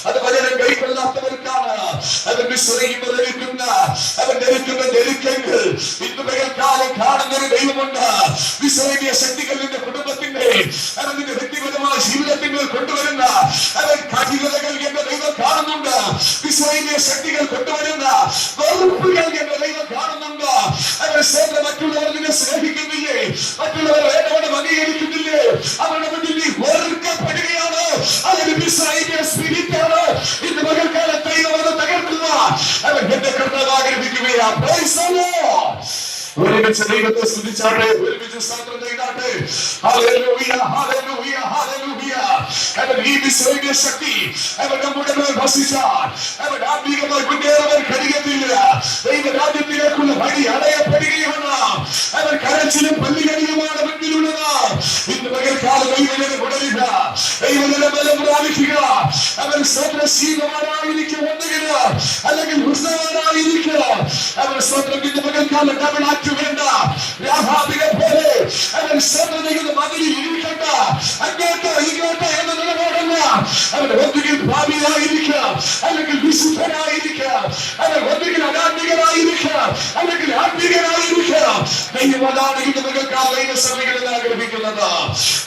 അത് വചനം കൈക്കൊള്ളാത്തവർക്കാണ്. അവൻ വിശ്രയിക്കുന്ന അവൻ ധരിക്കുന്ന ധരിക്കങ്ങൾ ഇന്ന് പകൽക്കാലം കാണുന്നൊരു ദൈവമുണ്ട്. വിശ്രമിയ ശക്തികൾ നിന്റെ കുടുംബത്തിന്റെ, അവൻ നിന്റെ വ്യക്തിഗതമായ ജീവിതത്തിൽ കൊണ്ടുവരുന്ന അവൻ കഠിനതകൾ എന്ന ദൈവം കാണുന്നുണ്ട്. വിശ്രമിയ ശക്തികൾ കൊണ്ടുവരുന്ന വെറുപ്പുകൾ എന്ന ദൈവം കാണുന്നുണ്ട്. അവൻ മറ്റുള്ളവർ നിന്നെ സ്നേഹിക്കുന്നില്ലേ, മറ്റുള്ളവർ എന്നോട് അംഗീകരിക്കുന്നില്ലേ, അവരുടെ മുന്നിൽ നീ വെറുക്കപ്പെടുകയാണ്. അതൊരു വിശ്രമിയ സ്പിരിറ്റാണ്. ഇന്ന് പകൽക്കാലം ദൈവം തകർക്കുക. അവൻ എന്റെ കർത്താവ് ആഗ്രഹിക്കുകയാണ്. ഒരുമിച്ച് ദൈവത്തെ സ്തുതിച്ചാട്ടെ, ഒരുമിച്ച് സ്തോത്രം ചെയ്താട്ടെ. Hallelujah, hallelujah, hallelujah. അവൻ ഈ വിശ്രമിയ ശക്തി അവൻ നമ്മുടെ മേൽ വസിച്ചാൽ അവൻ ആത്മീകമായി മുന്നേറുവാൻ കഴിയത്തില്ല. ദൈവ രാജ്യത്തിലേക്കുള്ള വഴി അടയപ്പെടുകയാണ്. അവൻ കരച്ചിലും പല്ലുകടിയുമാണ് മുന്നിലുള്ളത്. ഇന്ന് പകൽക്കാലം ദൈവജനം ഉണരുക, ദൈവജനം ബലം പ്രാപിക്കുക. അവൻ സ്വപ്നശീലവാനായിരിക്കുമെങ്കിൽ അല്ലെങ്കിൽ ഹൃദയവാനായിരിക്കുക. അവൻ സ്വന്തം ഇന്ന് പകൽക്കാലം ഡബിളാക്കി വേണ്ട വ്യാപാരികളെ പോലെ അവൻ ശ്രദ്ധ മതിലിൽ ഇരിക്കണ്ട, അങ്ങോട്ടോ ഇങ്ങോട്ടോ എന്ന നിലപാടല്ല. അവൻ ഒന്നുകിൽ ഭാവിയായിരിക്കുക, അല്ലെങ്കിൽ വിശുദ്ധനായിരിക്കുക, അവൻ ഒന്നുകിൽ അനാത്മികനായിരിക്കുക, അല്ലെങ്കിൽ ആത്മികനായിരിക്കുക. ദൈവം അതാണ് ഇന്ന് പകൽക്കാലം ദൈവസഭകളിൽ ആഗ്രഹിക്കുന്നത്.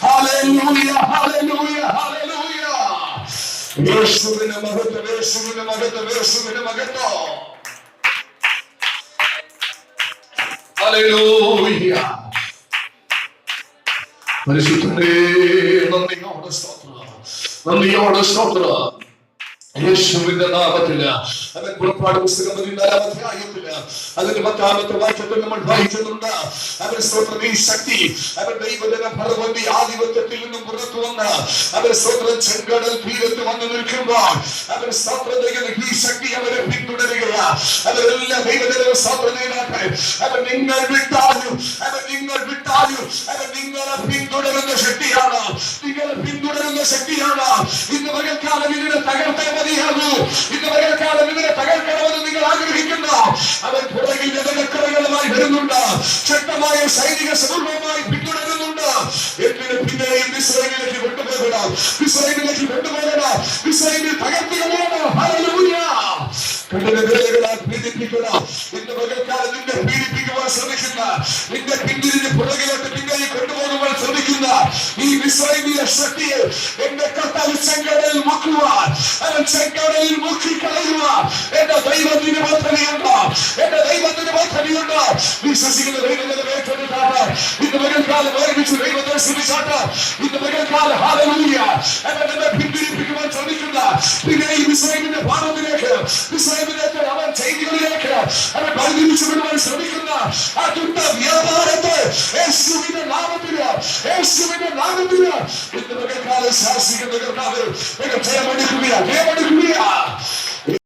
Hallelujah, hallelujah, hallelujah. യേശുവിന്റെ മഹത്വം, യേശുവിന്റെ മഹത്വം, യേശുവിന്റെ മഹത്വം. Hallelujah. പരിശുദ്ധനേ, നന്ദിയോടെ സ്തോത്രം, നന്ദിയോടെ സ്തോത്രം. യേശുവിന്റെ നാമത്തില് അവൻ പുറപ്പാട് പുസ്തകം 14-ാം അധ്യായത്തില് അതിന്റെ 10-ാമത്തെ വാക്യത്തിൽ നമ്മൾ വായിക്കുന്നുണ്ട്. അവൻ സ്തോത്രം, ഈ ശക്തി അവൻ ദൈവജനം ഫറവോന്റെ ആധിപത്യത്തിൽ നിന്നും പുറത്തു വന്ന് അവൻ സ്തോത്രം ചെങ്കടൽ തീരത്ത് വന്നു നിൽക്കുമ്പോൾ അവൻ സ്തോത്രം ഈ ശക്തി അവരെ പിന്തുടരുകയാ. അവരെല്ലാം ദൈവജനം സ്തോത്രം നേടാട്ടെ. അവൻ നിങ്ങൾ വിട്ടാലും അവൻ നിങ്ങളെ പിന്തുടരുന്ന ശക്തിയാണ്. നിങ്ങളെ പിന്തുടരുന്ന ശക്തിയാണ്. ഇന്ന് പകൽക്കാലം ഇതിനെ തകർത്തേ മതിയാകൂ. ഇന്ന് പകൽക്കാലം ഇതിനെ തകർക്കണമെന്ന് നിങ്ങൾ ആഗ്രഹിക്കുന്നു. അവൻ പുറകിൽ ജനക്കറകളുമായി വരുന്നുണ്ട്. ശക്തമായ സൈനിക സമൂഹവുമായി പിന്തുടരുന്നുണ്ട്. എന്തിന് പിന്നെയും ഇസ്രായേലിലേക്ക് കൊണ്ടുപോകണം, ഇസ്രായേലിലേക്ക് കൊണ്ടുപോകണം, ഇസ്രായേലിൽ തകർത്തുകളാണ്. ഹല്ലേലൂയ. കണ്ണിന്റെ വേലകളാൽ പീഡിപ്പിക്കണം. ഇന്ന് പകൽക്കാലം നിന്നെ പീഡിപ്പിക്കുവാൻ ശ്രമിക്കുന്ന, നിന്റെ പിന്തിരിഞ്ഞ് പുറകിലോട്ട് പിന്നെയും കൊണ്ടുപോകുവാൻ ശ്രമിക്കുന്ന ഈ ഇസ്രായേലിലെ ശക്തിയെ എന്റെ കർത്താവ് ചെങ്കടലിൽ മുക്കുവാൻ, അവൻ ചെങ്കടലിൽ മുക്കിക്കളയുവാൻ എന്റെ ദൈവത്തിന് പദ്ധതിയുണ്ട്. എന്റെ ദൈവത്തിന് പദ്ധതിയുണ്ട്. വിശ്വസിക്കുന്ന ദൈവത്തിന്റെ ഏറ്റെടുത്താണ്. ഇന്ന് പകൽക്കാലം ഓർമ്മിച്ച് ദൈവത്തെ ശ്രമിച്ചാട്ട് ഇന്ന് പകൽക്കാലം ഹല്ലേലൂയ. അവൻ എന്നെ പിന്തിരിപ്പിക്കുവാൻ ശ്രമിക്കുന്ന പിന്നെയും ഇസ്രായേലിന്റെ ഭാരതത്തിലേക്ക്, ഇസ്രായേലിലേക്ക്, അവൻ ചെയ്തികളിലേക്ക് അവൻ വഴിതിരിച്ചു വിടുവാൻ ശ്രമിക്കുന്ന ആ ദുഷ്ട വ്യാപാരത്തെ യേശുവിന്റെ നാമത്തില്, യേശുവിന്റെ നാമത്തില് ഇന്ന് പകൽക്കാലം ശാസിക്കുന്ന കർത്താവ് ജയമെടുക്കുകയാണ്, ജയമെടുക്കുകയാണ്.